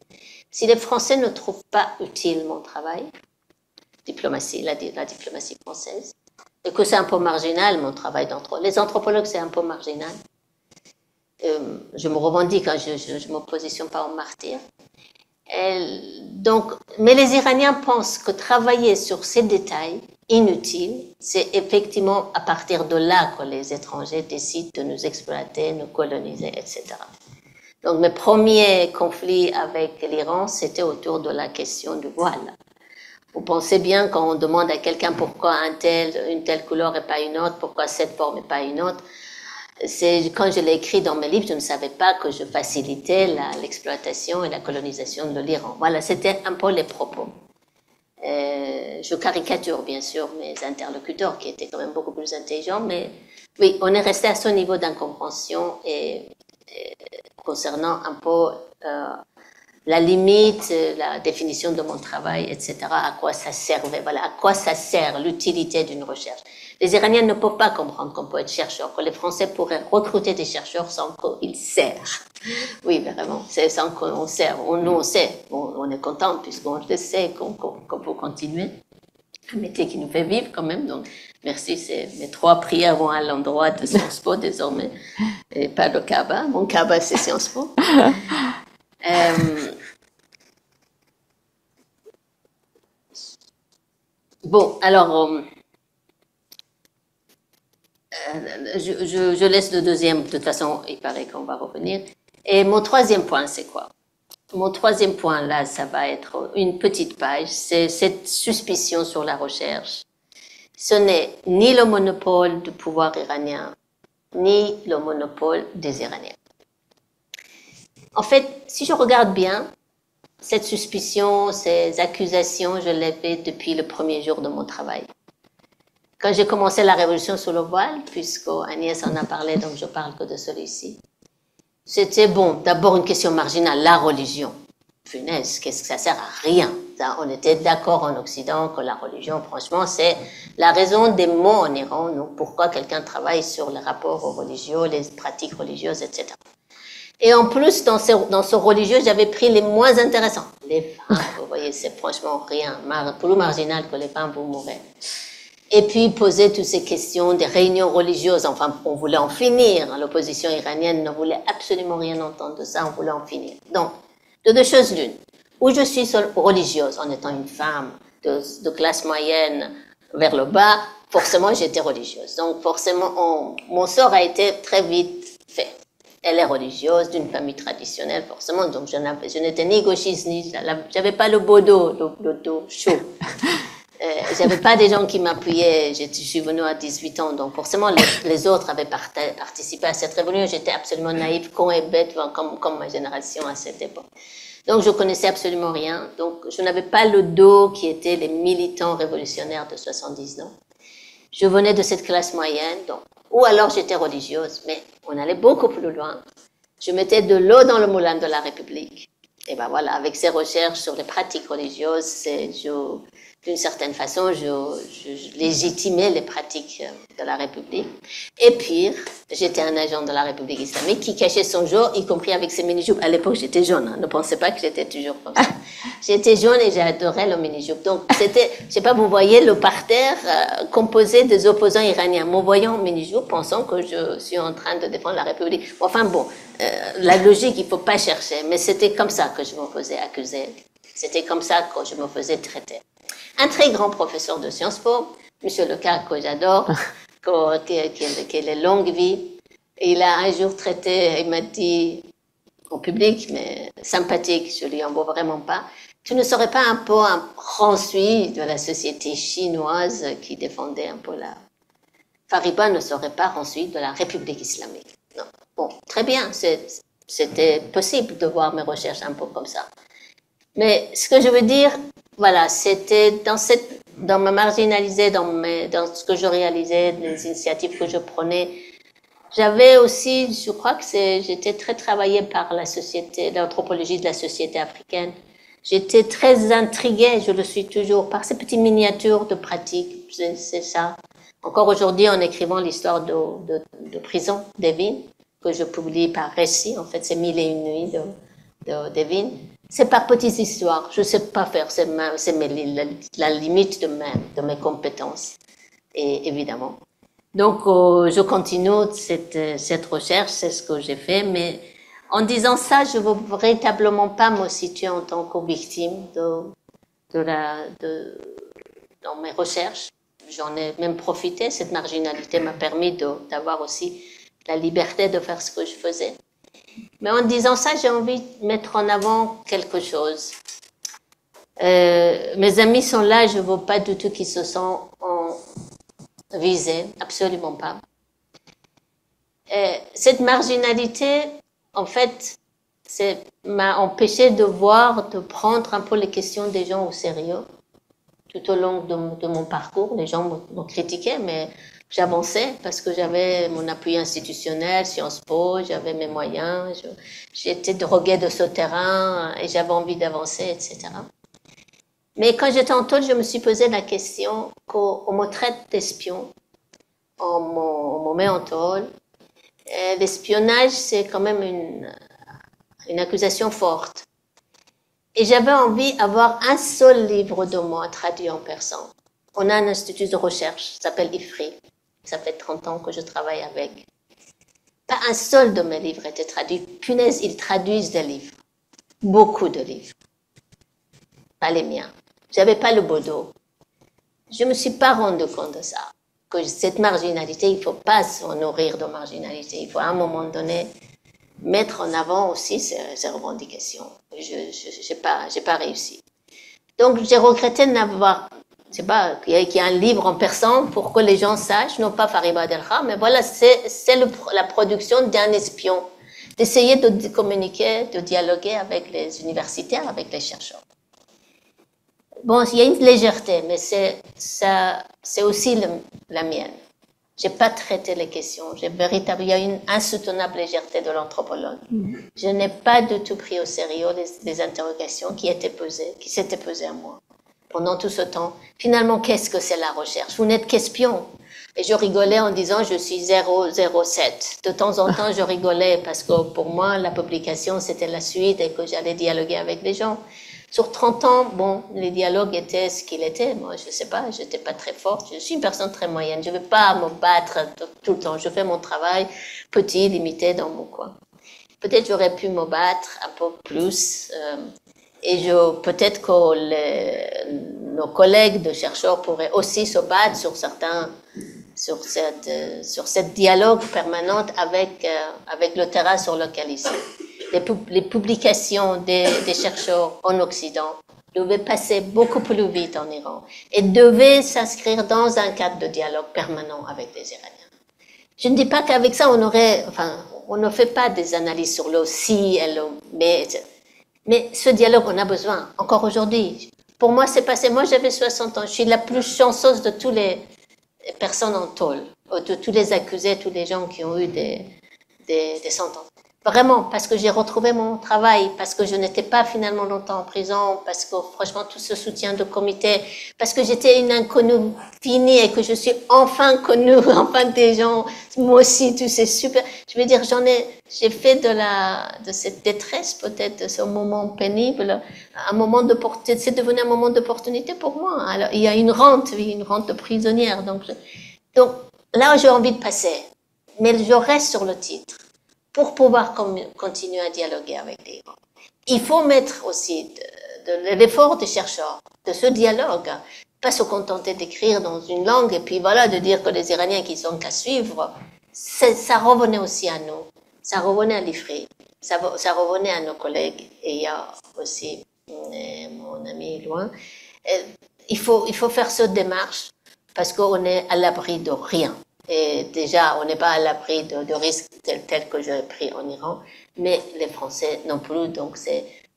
Si les Français ne trouvent pas utile mon travail, la diplomatie française, et que c'est un peu marginal mon travail les anthropologues, c'est un peu marginal. Je me revendique, hein, je ne me positionne pas en martyr. Donc, mais les Iraniens pensent que travailler sur ces détails inutiles, c'est effectivement à partir de là que les étrangers décident de nous exploiter, nous coloniser, etc. Donc, mes premiers conflits avec l'Iran, c'était autour de la question du voile. Vous pensez bien quand on demande à quelqu'un pourquoi une telle couleur et pas une autre, pourquoi cette forme et pas une autre. Quand je l'ai écrit dans mes livres, je ne savais pas que je facilitais l'exploitation et la colonisation de l'Iran. Voilà, c'était un peu les propos. Je caricature bien sûr mes interlocuteurs qui étaient quand même beaucoup plus intelligents, mais oui, on est resté à ce niveau d'incompréhension et concernant un peu la limite, la définition de mon travail, etc., à quoi ça servait, voilà, à quoi ça sert l'utilité d'une recherche. Les Iraniens ne peuvent pas comprendre qu'on peut être chercheur, que les Français pourraient recruter des chercheurs sans qu'ils servent. Oui, vraiment, c'est sans qu'on serve. Nous, on sait, on est content puisqu'on le sait qu'on peut continuer. Un métier qui nous fait vivre quand même, donc merci, mes 3 prières vont à l'endroit de Sciences Po désormais, et pas le Kaaba. Mon Kaaba, c'est Sciences Po. Bon, alors, je laisse le deuxième, de toute façon, il paraît qu'on va revenir. Et mon troisième point, c'est quoi? Mon troisième point, là, ça va être une petite page, c'est cette suspicion sur la recherche. Ce n'est ni le monopole du pouvoir iranien, ni le monopole des Iraniens. En fait, si je regarde bien, cette suspicion, ces accusations, je les fais depuis le premier jour de mon travail. Quand j'ai commencé la révolution sous le voile, puisque Agnès en a parlé, donc je parle que de celui-ci, c'était bon, d'abord une question marginale, la religion. Punaise, qu'est-ce que ça sert à rien? On était d'accord en Occident que la religion, franchement, c'est la raison des maux en Iran. Donc pourquoi quelqu'un travaille sur les rapports aux religieux, les pratiques religieuses, etc. Et en plus, dans ce religieux, j'avais pris les moins intéressants. Les femmes, vous voyez, c'est franchement rien, plus marginal que les femmes, vous mourrez. Et puis poser toutes ces questions des réunions religieuses. Enfin, on voulait en finir. L'opposition iranienne ne voulait absolument rien entendre de ça. On voulait en finir. Donc, de deux choses l'une. Ou je suis religieuse en étant une femme de classe moyenne vers le bas, forcément j'étais religieuse. Donc forcément, mon sort a été très vite fait. Elle est religieuse, d'une famille traditionnelle, forcément. Donc je n'étais ni gauchiste, ni... J'avais pas le beau dos, le dos chaud. J'avais pas des gens qui m'appuyaient. Je suis venue à 18 ans, donc forcément les autres avaient participé à cette révolution. J'étais absolument naïve, con et bête, comme ma génération à cette époque. Donc je connaissais absolument rien. Donc je n'avais pas le dos qui étaient les militants révolutionnaires de 70 ans. Je venais de cette classe moyenne, donc, ou alors j'étais religieuse, mais on allait beaucoup plus loin. Je mettais de l'eau dans le moulin de la République. Et ben voilà, avec ces recherches sur les pratiques religieuses, d'une certaine façon, je légitimais les pratiques de la République. Et pire, j'étais un agent de la République islamique qui cachait son jour, y compris avec ses mini-jupes. À l'époque, j'étais jaune, hein, ne pensez pas que j'étais toujours comme ça. J'étais jaune et j'adorais le mini-jupe. Donc, c'était, je sais pas, vous voyez le parterre composé des opposants iraniens. Me voyant mini-jupe, pensant que je suis en train de défendre la République. Enfin bon, la logique, il faut pas chercher. Mais c'était comme ça que je me faisais accuser. C'était comme ça que je me faisais traiter. Un très grand professeur de Sciences Po, M. Lecar, que j'adore, qui a les longues vies, il a un jour traité, il m'a dit, en public, mais sympathique, je lui en veux vraiment pas, tu ne serais pas un peu un rancui de la société chinoise qui défendait un peu la... Fariba ne serait pas rancui de la République islamique. Non. Bon, très bien, c'était possible de voir mes recherches un peu comme ça. Mais ce que je veux dire, voilà, c'était dans ma marginalisée, dans ce que je réalisais, les initiatives que je prenais. J'avais aussi, je crois que j'étais très travaillée par l'anthropologie de la société africaine. J'étais très intriguée, je le suis toujours, par ces petites miniatures de pratiques, c'est ça. Encore aujourd'hui, en écrivant l'histoire de prison d'Evin, que je publie par récit, en fait, c'est 1001 nuits d'Evin. C'est par petites histoires. Je ne sais pas faire, c'est la limite de mes compétences, et évidemment. Donc, je continue cette recherche, c'est ce que j'ai fait, mais en disant ça, je ne veux véritablement pas me situer en tant que victime dans mes recherches. J'en ai même profité, cette marginalité m'a permis d'avoir aussi la liberté de faire ce que je faisais. Mais en disant ça, j'ai envie de mettre en avant quelque chose. Mes amis sont là, je ne veux pas du tout qu'ils se sentent visés, absolument pas. Cette marginalité, en fait, m'a empêché de prendre un peu les questions des gens au sérieux. Tout au long de mon parcours, les gens me critiquaient, mais j'avançais parce que j'avais mon appui institutionnel, Sciences Po, j'avais mes moyens, j'étais droguée de ce terrain et j'avais envie d'avancer, etc. Mais quand j'étais en tôle, je me suis posé la question qu'on me traite d'espion, on me met en tôle. L'espionnage, c'est quand même une accusation forte. Et j'avais envie d'avoir un seul livre de moi traduit en persan. On a un institut de recherche, ça s'appelle IFRI. Ça fait 30 ans que je travaille avec. Pas un seul de mes livres était traduit. Punaise, ils traduisent des livres. Beaucoup de livres. Pas les miens. J'avais pas le beau dos. Je me suis pas rendu compte de ça. Que cette marginalité, il faut pas se nourrir de marginalité. Il faut à un moment donné mettre en avant aussi ces revendications. Je n'ai pas réussi. Donc, j'ai regretté de n'avoir, je sais pas, qu'il y ait un livre en persan pour que les gens sachent, non pas Fariba Adelkha, mais voilà, c'est la production d'un espion, d'essayer de communiquer, de dialoguer avec les universitaires, avec les chercheurs. Bon, il y a une légèreté, mais c'est aussi la mienne. J'ai pas traité les questions. Il y a une insoutenable légèreté de l'anthropologue. Je n'ai pas du tout pris au sérieux les interrogations qui s'étaient posées à moi pendant tout ce temps. Finalement, qu'est-ce que c'est la recherche? Vous n'êtes qu'espion. Et je rigolais en disant je suis 007. De temps en temps, je rigolais parce que pour moi, la publication, c'était la suite et que j'allais dialoguer avec les gens. Sur 30 ans, bon, les dialogues étaient ce qu'ils étaient. Moi, je sais pas, j'étais pas très forte. Je suis une personne très moyenne. Je veux pas me battre tout le temps. Je fais mon travail petit, limité dans mon coin. Peut-être j'aurais pu me battre un peu plus. Et peut-être que nos collègues de chercheurs pourraient aussi se battre sur cette dialogue permanente avec le terrain sur lequel ils sont. Les publications des chercheurs en Occident devaient passer beaucoup plus vite en Iran et devaient s'inscrire dans un cadre de dialogue permanent avec les Iraniens. Je ne dis pas qu'avec ça, on ne fait pas des analyses sur le si et le mais ce dialogue, on a besoin, encore aujourd'hui. Pour moi, c'est passé. Moi, j'avais 60 ans. Je suis la plus chanceuse de toutes les personnes en tôle, de tous les accusés, tous les gens qui ont eu des sentences. Vraiment, parce que j'ai retrouvé mon travail, parce que je n'étais pas finalement longtemps en prison, parce que franchement, tout ce soutien de comité, parce que j'étais une inconnue finie et que je suis enfin connue, enfin des gens, moi aussi, tu sais, super. Je veux dire, j'ai fait de cette détresse, peut-être, de ce moment pénible, un moment d'opportunité, c'est devenu un moment d'opportunité pour moi. Alors, il y a une rente de prisonnière. Donc là, j'ai envie de passer. Mais je reste sur le titre pour pouvoir continuer à dialoguer avec les gens. Il faut mettre aussi de l'effort des chercheurs, de ce dialogue, pas se contenter d'écrire dans une langue et puis voilà, de dire que les Iraniens qui sont qu'à suivre, ça revenait aussi à nous, ça revenait à l'IFRI, ça revenait à nos collègues, et il y a aussi mon ami loin. Il faut faire cette démarche parce qu'on est à l'abri de rien. Et déjà, on n'est pas à l'abri de risques tels que j'ai pris en Iran, mais les Français non plus. Donc,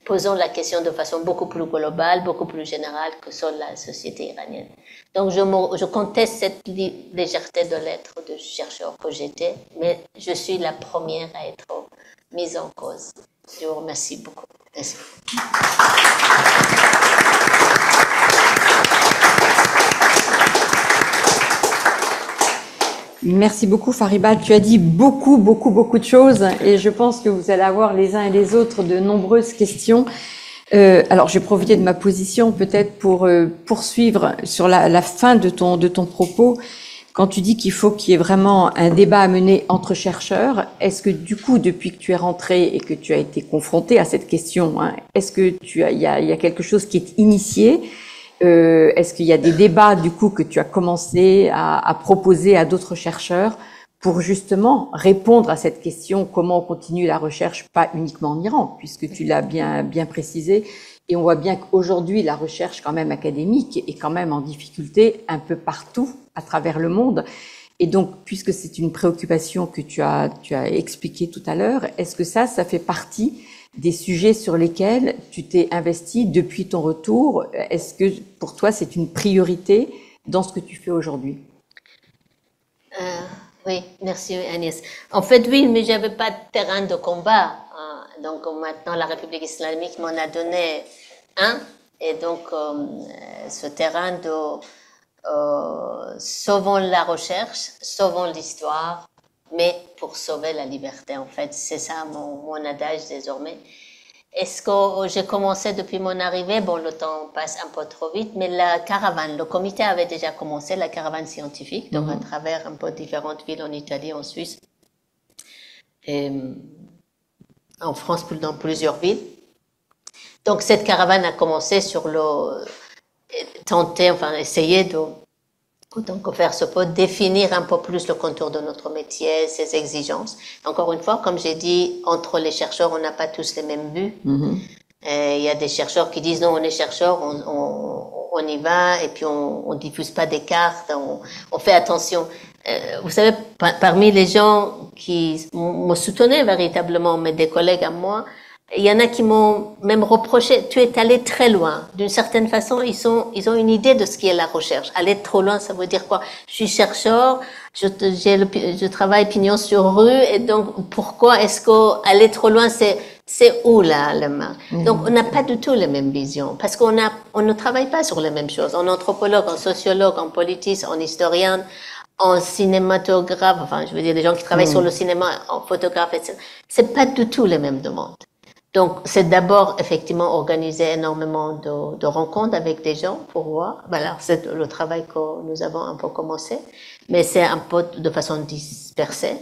posons la question de façon beaucoup plus globale, beaucoup plus générale que sur la société iranienne. Donc, je conteste cette légèreté de l'être de chercheur que j'étais, mais je suis la première à être mise en cause. Je vous remercie beaucoup. Merci. Merci beaucoup Fariba, tu as dit beaucoup de choses et je pense que vous allez avoir les uns et les autres de nombreuses questions. Alors je vais profiter de ma position peut-être pour poursuivre sur la fin de ton propos. Quand tu dis qu'il faut qu'il y ait vraiment un débat à mener entre chercheurs, est-ce que du coup, depuis que tu es rentré et que tu as été confronté à cette question, est-ce que il y a quelque chose qui est initié? Est-ce qu'il y a des débats du coup que tu as commencé à proposer à d'autres chercheurs pour justement répondre à cette question, comment on continue la recherche, pas uniquement en Iran, puisque tu l'as bien précisé, et on voit bien qu'aujourd'hui la recherche quand même académique est quand même en difficulté un peu partout à travers le monde. Et donc, puisque c'est une préoccupation que tu as expliqué tout à l'heure, est-ce que ça fait partie des sujets sur lesquels tu t'es investi depuis ton retour? Est-ce que pour toi c'est une priorité dans ce que tu fais aujourd'hui? Oui, merci Agnès. En fait, oui, mais j'avais pas de terrain de combat. Donc maintenant, la République islamique m'en a donné un. Et donc, ce terrain de sauvons la recherche, sauvons l'histoire, mais pour sauver la liberté, en fait. C'est ça mon adage désormais. Est-ce que j'ai commencé depuis mon arrivée? Bon, le temps passe un peu trop vite, mais la caravane, le comité avait déjà commencé, la caravane scientifique, donc à travers un peu différentes villes en Italie, en Suisse, et en France, dans plusieurs villes. Donc cette caravane a commencé sur essayer autant que faire se peut, définir un peu plus le contour de notre métier, ses exigences. Encore une fois, comme j'ai dit, entre les chercheurs, on n'a pas tous les mêmes buts. Il y a des chercheurs qui disent non, on est chercheur, on y va et puis on diffuse pas des cartes, on fait attention. Vous savez, parmi les gens qui me soutenaient véritablement, mais des collègues à moi, il y en a qui m'ont même reproché, tu es allé très loin. D'une certaine façon, ils ont une idée de ce qui est la recherche. Aller trop loin, ça veut dire quoi? Je suis chercheur, je travaille pignon sur rue, et donc pourquoi est-ce qu'aller trop loin, c'est où là le mal? Donc on n'a pas du tout les mêmes visions, parce on ne travaille pas sur les mêmes choses. En anthropologue, en sociologue, en politiste, en historien, en cinématographe, enfin je veux dire des gens qui travaillent sur le cinéma, en photographe, etc. C'est pas du tout les mêmes demandes. Donc, c'est d'abord, effectivement, organiser énormément de rencontres avec des gens pour voir. Voilà, c'est le travail que nous avons un peu commencé. Mais c'est un peu de façon dispersée,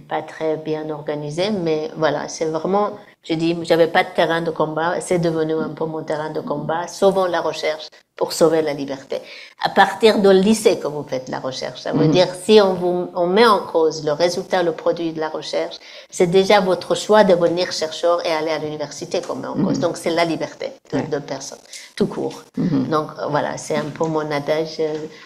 pas très bien organisé. Mais voilà, c'est vraiment, j'ai dit, j'avais pas de terrain de combat. C'est devenu un peu mon terrain de combat. Sauvons la recherche pour sauver la liberté. À partir du lycée que vous faites la recherche, ça veut dire si on met en cause le résultat, le produit de la recherche, c'est déjà votre choix de devenir chercheur et aller à l'université qu'on met en cause. Donc c'est la liberté de personne, tout court. Donc voilà, c'est un peu mon adage.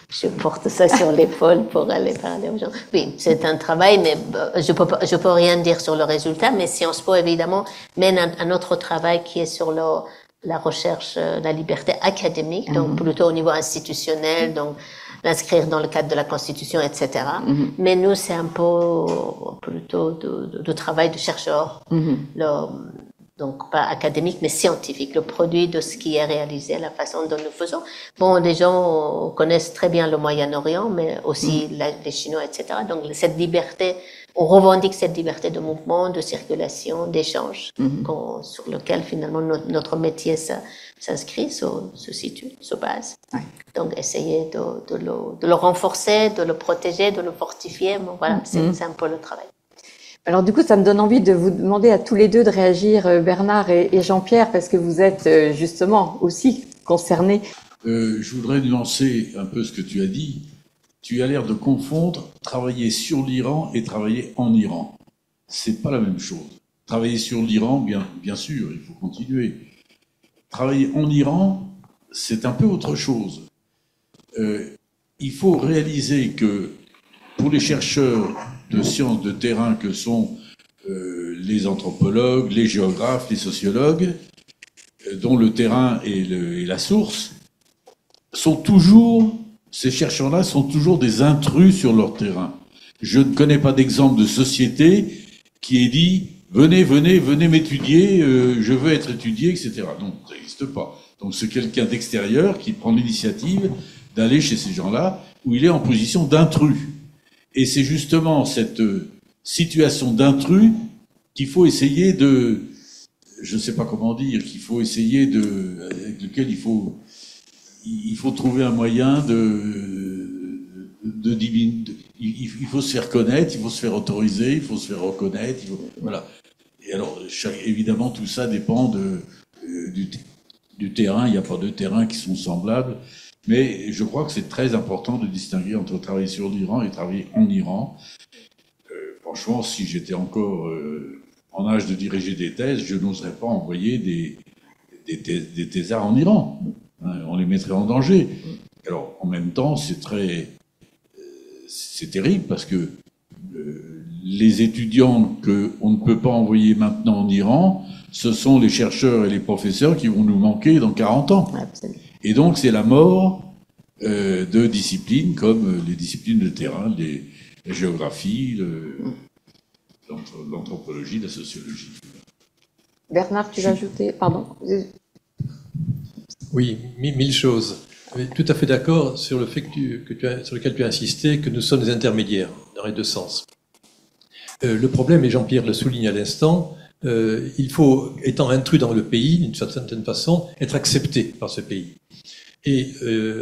Je porte ça sur l'épaule pour aller parler aux gens. Oui, c'est un travail, mais je peux rien dire sur le résultat. Mais Sciences Po évidemment mène un autre travail qui est sur la recherche, la liberté académique, donc plutôt au niveau institutionnel, donc l'inscrire dans le cadre de la Constitution, etc. Mais nous, c'est un peu plutôt de travail de chercheur, donc pas académique, mais scientifique, le produit de ce qui est réalisé, la façon dont nous faisons. Bon, les gens connaissent très bien le Moyen-Orient, mais aussi les Chinois, etc. Donc cette liberté, on revendique cette liberté de mouvement, de circulation, d'échange, sur lequel finalement notre métier s'inscrit, se situe, se base. Ouais. Donc essayer de le renforcer, de le protéger, de le fortifier. Bon, voilà, c'est un peu le travail. Alors du coup, ça me donne envie de vous demander à tous les deux de réagir, Bernard et Jean-Pierre, parce que vous êtes justement aussi concernés. Je voudrais nuancer un peu ce que tu as dit. Tu as l'air de confondre travailler sur l'Iran et travailler en Iran. C'est pas la même chose. Travailler sur l'Iran, bien sûr, il faut continuer. Travailler en Iran, c'est un peu autre chose. Il faut réaliser que pour les chercheurs de sciences de terrain que sont les anthropologues, les géographes, les sociologues, dont le terrain est la source, ces chercheurs-là sont toujours des intrus sur leur terrain. Je ne connais pas d'exemple de société qui ait dit « venez m'étudier, je veux être étudié, etc. » Non, ça n'existe pas. Donc c'est quelqu'un d'extérieur qui prend l'initiative d'aller chez ces gens-là où il est en position d'intrus. Et c'est justement cette situation d'intrus qu'il faut essayer je ne sais pas comment dire, avec lequel il faut trouver un moyen il faut se faire connaître, il faut se faire autoriser, il faut se faire reconnaître, voilà. Et alors, évidemment, tout ça dépend du terrain. Il n'y a pas de terrains qui sont semblables. Mais je crois que c'est très important de distinguer entre travailler sur l'Iran et travailler en Iran. Franchement, si j'étais encore en âge de diriger des thèses, je n'oserais pas envoyer des thésards en Iran. On les mettrait en danger. Alors, en même temps, c'est terrible parce que les étudiants qu'on ne peut pas envoyer maintenant en Iran, ce sont les chercheurs et les professeurs qui vont nous manquer dans 40 ans. Absolument. Et donc, c'est la mort de disciplines comme les disciplines de terrain, la géographie, l'anthropologie, la sociologie. Bernard, tu vas ajouter... Pardon. Oui, 1000 choses. Tout à fait d'accord sur le fait sur lequel tu as insisté, que nous sommes des intermédiaires dans les deux sens. Le problème, et Jean-Pierre le souligne à l'instant, il faut, étant intrus dans le pays, d'une certaine façon, être accepté par ce pays. Et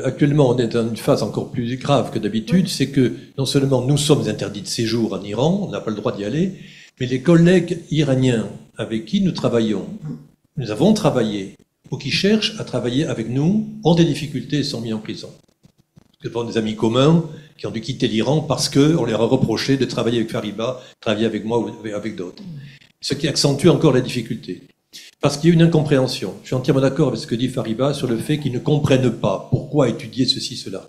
actuellement, on est dans une phase encore plus grave que d'habitude, c'est que non seulement nous sommes interdits de séjour en Iran, on n'a pas le droit d'y aller, mais les collègues iraniens avec qui nous travaillons, nous avons travaillé, ou qui cherchent à travailler avec nous, ont des difficultés et sont mis en prison. Nous avons des amis communs qui ont dû quitter l'Iran parce qu'on leur a reproché de travailler avec Fariba, travailler avec moi ou avec d'autres. Ce qui accentue encore la difficulté. Parce qu'il y a une incompréhension. Je suis entièrement d'accord avec ce que dit Fariba sur le fait qu'ils ne comprennent pas pourquoi étudier ceci, cela.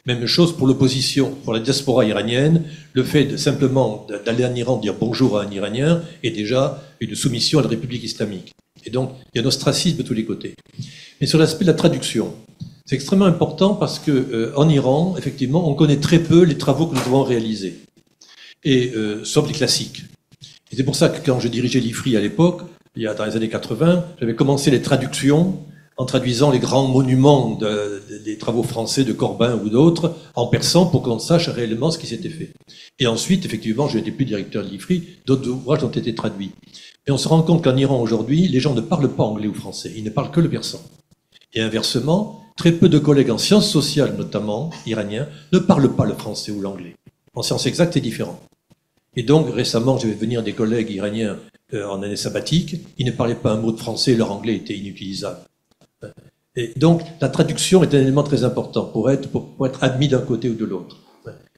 Même chose pour l'opposition, pour la diaspora iranienne, le fait de simplement d'aller en Iran, dire bonjour à un Iranien, est déjà une soumission à la République islamique. Et donc, il y a un ostracisme de tous les côtés. Mais sur l'aspect de la traduction, c'est extrêmement important parce que en Iran, effectivement, on connaît très peu les travaux que nous avons réalisés, et sauf les classiques. Et c'est pour ça que quand je dirigeais l'IFRI à l'époque, dans les années 80, j'avais commencé les traductions en traduisant les grands monuments des travaux français de Corbin ou d'autres en persan pour qu'on sache réellement ce qui s'était fait. Et ensuite, effectivement, je n'étais plus directeur de l'IFRI, d'autres ouvrages ont été traduits. Et on se rend compte qu'en Iran aujourd'hui, les gens ne parlent pas anglais ou français, ils ne parlent que le persan. Et inversement, très peu de collègues en sciences sociales, notamment iraniens, ne parlent pas le français ou l'anglais. En sciences exactes, c'est différent. Et donc, récemment, je vais venir des collègues iraniens en année sabbatique, ils ne parlaient pas un mot de français, leur anglais était inutilisable. Et donc, la traduction est un élément très important pour être admis d'un côté ou de l'autre.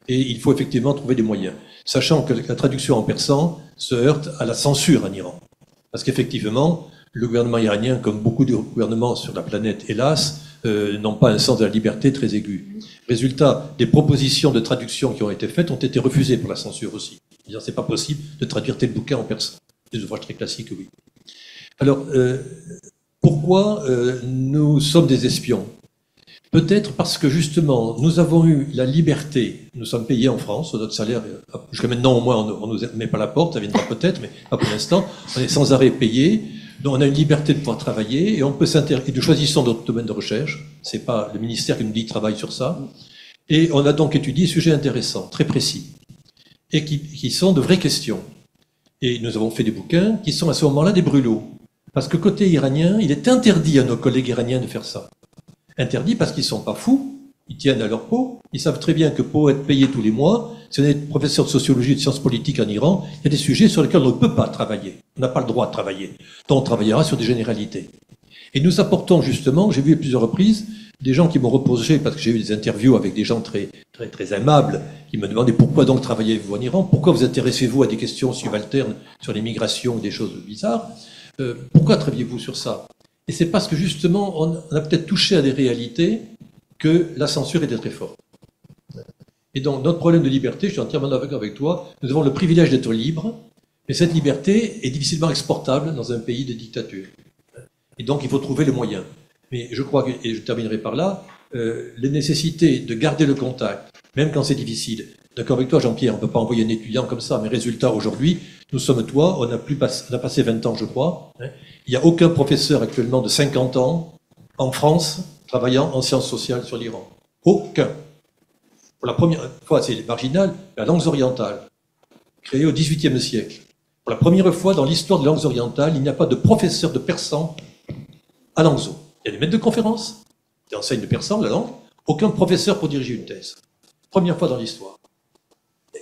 Et il faut effectivement trouver des moyens, sachant que la traduction en persan se heurte à la censure en Iran. Parce qu'effectivement, le gouvernement iranien, comme beaucoup de gouvernements sur la planète, hélas, n'ont pas un sens de la liberté très aigu. Résultat, des propositions de traduction qui ont été faites ont été refusées par la censure aussi. C'est-à-dire, c'est pas possible de traduire tel bouquin en persan. Des ouvrages très classiques, oui. Alors, pourquoi nous sommes des espions? Peut-être parce que justement, nous avons eu la liberté, nous sommes payés en France, notre salaire, jusqu'à maintenant au moins on ne nous met pas la porte, ça viendra peut-être, mais pas pour l'instant, on est sans arrêt payés, donc on a une liberté de pouvoir travailler et on peut s'intéresser, et nous choisissons notre domaine de recherche, c'est pas le ministère qui nous dit travaille sur ça, et on a donc étudié des sujets intéressants, très précis, et qui sont de vraies questions. Et nous avons fait des bouquins qui sont à ce moment-là des brûlots. Parce que côté iranien, il est interdit à nos collègues iraniens de faire ça. Interdit parce qu'ils ne sont pas fous, ils tiennent à leur peau, ils savent très bien que pour être payés tous les mois, si on est professeur de sociologie et de sciences politiques en Iran, il y a des sujets sur lesquels on ne peut pas travailler. On n'a pas le droit de travailler. Donc on travaillera sur des généralités. Et nous apportons justement, j'ai vu à plusieurs reprises, des gens qui m'ont reproché, parce que j'ai eu des interviews avec des gens très, très, très aimables, qui me demandaient pourquoi donc travaillez-vous en Iran, pourquoi vous intéressez-vous à des questions subalternes sur les migrations ou des choses bizarres, pourquoi travaillez-vous sur ça? Et c'est parce que justement, on a peut-être touché à des réalités que la censure était très forte. Et donc, notre problème de liberté, je suis entièrement d'accord avec toi, nous avons le privilège d'être libres, mais cette liberté est difficilement exportable dans un pays de dictature. Et donc, il faut trouver le moyen. Mais je crois, et je terminerai par là, les nécessités de garder le contact, même quand c'est difficile. D'accord avec toi, Jean-Pierre, on ne peut pas envoyer un étudiant comme ça, mais résultat, aujourd'hui, nous sommes toi, on a passé 20 ans, je crois. Il n'y a aucun professeur actuellement de 50 ans en France travaillant en sciences sociales sur l'Iran. Aucun. Pour la première fois, c'est marginal, la langue orientale, créée au XVIIIe siècle. Pour la première fois dans l'histoire des langues orientales, il n'y a pas de professeur de persan à Languedoc. Il y a des maîtres de conférences qui enseignent le persan, la langue, aucun professeur pour diriger une thèse. Première fois dans l'histoire.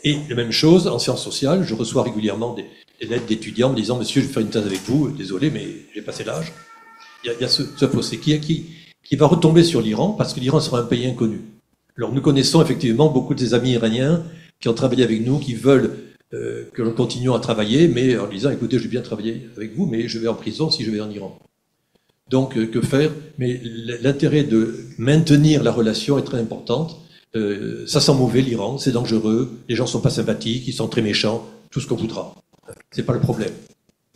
Et la même chose en sciences sociales, je reçois régulièrement des lettres d'étudiants me disant « Monsieur, je vais faire une thèse avec vous, désolé, mais j'ai passé l'âge ». Il y a ce fossé qui va retomber sur l'Iran, parce que l'Iran sera un pays inconnu. Alors nous connaissons effectivement beaucoup de ces amis iraniens qui ont travaillé avec nous, qui veulent que l'on continue à travailler, mais en disant « Écoutez, je vais bien travailler avec vous, mais je vais en prison si je vais en Iran ». Donc, que faire? Mais l'intérêt de maintenir la relation est très importante. Ça sent mauvais, l'Iran, c'est dangereux, les gens ne sont pas sympathiques, ils sont très méchants, tout ce qu'on voudra. C'est pas le problème.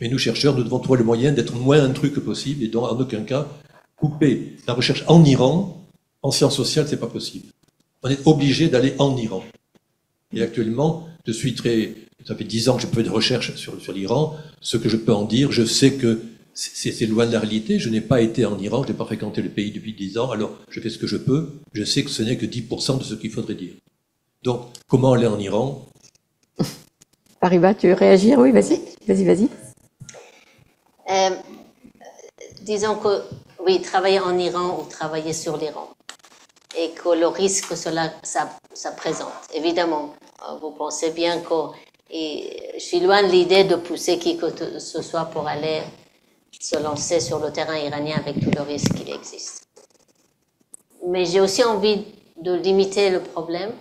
Mais nous, chercheurs, nous devons trouver le moyen d'être le moins intrus que possible et donc, en aucun cas, couper la recherche en Iran, en sciences sociales, c'est pas possible. On est obligé d'aller en Iran. Et actuellement, ça fait 10 ans que je fais des recherches sur l'Iran. Ce que je peux en dire, je sais que c'est loin de la réalité. Je n'ai pas été en Iran, je n'ai pas fréquenté le pays depuis 10 ans, alors je fais ce que je peux. Je sais que ce n'est que 10% de ce qu'il faudrait dire. Donc, comment aller en Iran? Fariba, tu veux réagir? Oui, vas-y. Disons que, oui, travailler en Iran ou travailler sur l'Iran, et que le risque que ça présente. Évidemment, vous pensez bien que je suis loin de l'idée de pousser qui que ce soit pour aller se lancer sur le terrain iranien avec tout le risque qu'il existe. Mais j'ai aussi envie de limiter le problème.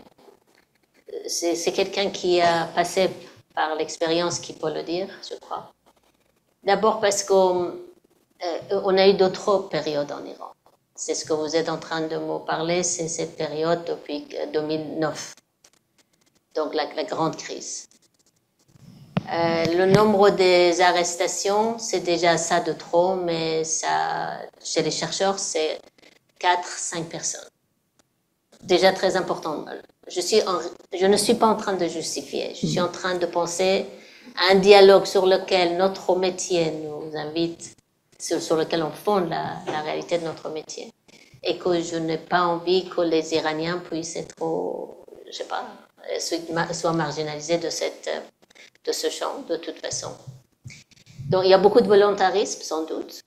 C'est quelqu'un qui a passé par l'expérience qui peut le dire, je crois. D'abord parce qu'on a eu d'autres périodes en Iran. C'est ce que vous êtes en train de me parler, c'est cette période depuis 2009, donc la grande crise. Le nombre des arrestations, c'est déjà ça de trop, mais ça, chez les chercheurs, c'est 4-5 personnes. Déjà très important. Je ne suis pas en train de justifier, je suis en train de penser à un dialogue sur lequel notre métier nous invite, sur lequel on fonde la réalité de notre métier. Et que je n'ai pas envie que les Iraniens puissent être, je sais pas, soient marginalisés de ce champ, de toute façon. Donc, il y a beaucoup de volontarisme, sans doute.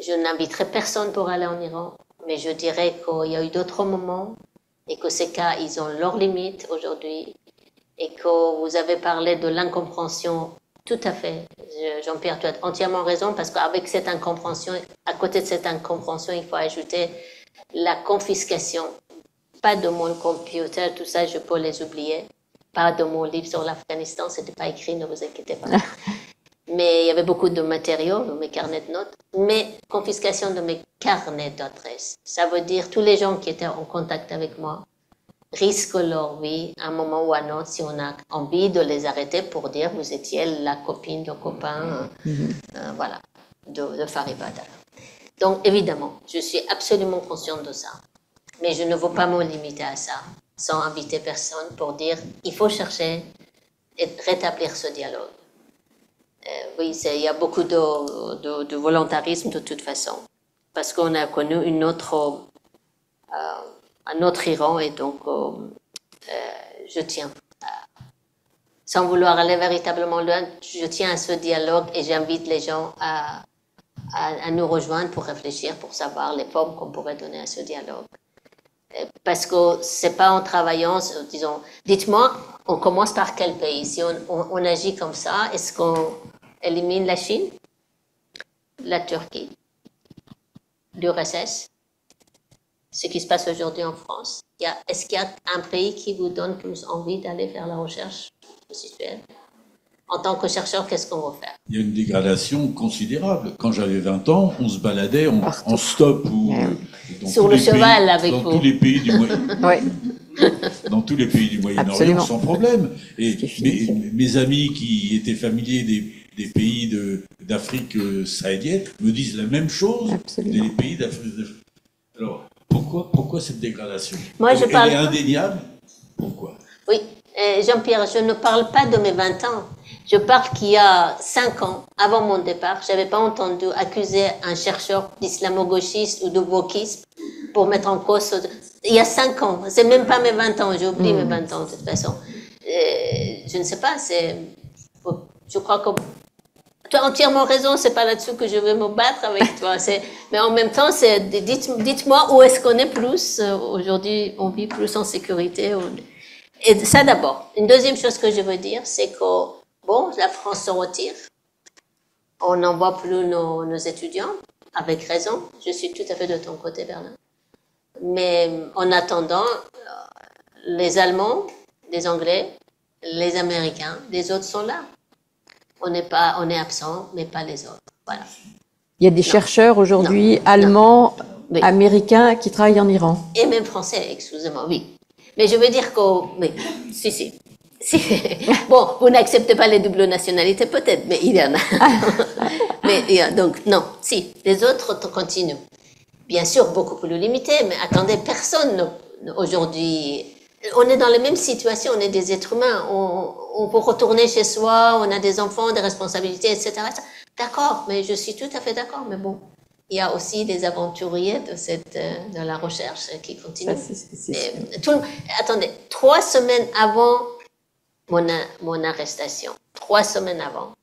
Je n'inviterai personne pour aller en Iran, mais je dirais qu'il y a eu d'autres moments et que ces cas, ils ont leurs limites aujourd'hui et que vous avez parlé de l'incompréhension. Tout à fait. Jean-Pierre, tu as entièrement raison parce qu'avec cette incompréhension, à côté de cette incompréhension, il faut ajouter la confiscation. Pas de mon computer, tout ça, je peux les oublier. Pas de mon livre sur l'Afghanistan, c'était pas écrit, ne vous inquiétez pas. Mais il y avait beaucoup de matériaux, de mes carnets de notes. Mais confiscation de mes carnets d'adresses. Ça veut dire tous les gens qui étaient en contact avec moi risquent leur vie à un moment ou à un autre si on a envie de les arrêter pour dire vous étiez la copine, le copain, voilà, de Faribada. Donc évidemment, je suis absolument consciente de ça. Mais je ne veux pas me limiter à ça, sans inviter personne pour dire il faut chercher et rétablir ce dialogue. Oui, il y a beaucoup de volontarisme de toute façon, parce qu'on a connu un autre Iran et donc je tiens, sans vouloir aller véritablement loin, je tiens à ce dialogue et j'invite les gens à nous rejoindre pour réfléchir, pour savoir les formes qu'on pourrait donner à ce dialogue. Parce que c'est pas en travaillant, disons, dites-moi, on commence par quel pays? Si on agit comme ça, est-ce qu'on élimine la Chine, la Turquie, l'URSS, ce qui se passe aujourd'hui en France? Est-ce qu'il y a un pays qui vous donne plus envie d'aller faire la recherche situelle? En tant que chercheur, qu'est-ce qu'on va faire? Il y a une dégradation considérable. Quand j'avais 20 ans, on se baladait en stop ou sur le cheval avec vous. Dans tous les pays du Moyen-Orient. Dans tous les pays du Moyen-Orient, sans problème. Et mes amis qui étaient familiers des pays d'Afrique sahélienne me disent la même chose des pays d'Afrique. Alors, pourquoi cette dégradation? Moi, Elle est indéniable. Pourquoi? Oui, Jean-Pierre, je ne parle pas de mes 20 ans. Je parle qu'il y a 5 ans, avant mon départ, je n'avais pas entendu accuser un chercheur d'islamo-gauchiste ou de wokisme pour mettre en cause. Il y a 5 ans, c'est même pas mes 20 ans, j'ai oublié mes 20 ans de toute façon. Je ne sais pas, je crois que tu as entièrement raison, c'est pas là-dessus que je vais me battre avec toi. Mais en même temps, dites-moi où est-ce qu'on est plus aujourd'hui, on vit plus en sécurité. Et ça d'abord. Une deuxième chose que je veux dire, c'est que bon, la France se retire. On n'envoie plus nos étudiants, avec raison. Je suis tout à fait de ton côté, Bernard. Mais en attendant, les Allemands, les Anglais, les Américains, les autres sont là. On est absent, mais pas les autres. Voilà. Il y a des chercheurs aujourd'hui allemands, américains qui travaillent en Iran. Et même français, excusez-moi, oui. Mais je veux dire que, oui, si. Bon, vous n'acceptez pas les doubles nationalités, peut-être, mais il y en a. Mais donc, non, si, les autres continuent. Bien sûr, beaucoup plus limité, mais attendez, personne aujourd'hui. On est dans la même situation, on est des êtres humains, on peut retourner chez soi, on a des enfants, des responsabilités, etc. D'accord, mais je suis tout à fait d'accord, mais bon, il y a aussi des aventuriers de la recherche qui continuent. Attendez, 3 semaines avant mon arrestation, 3 semaines avant,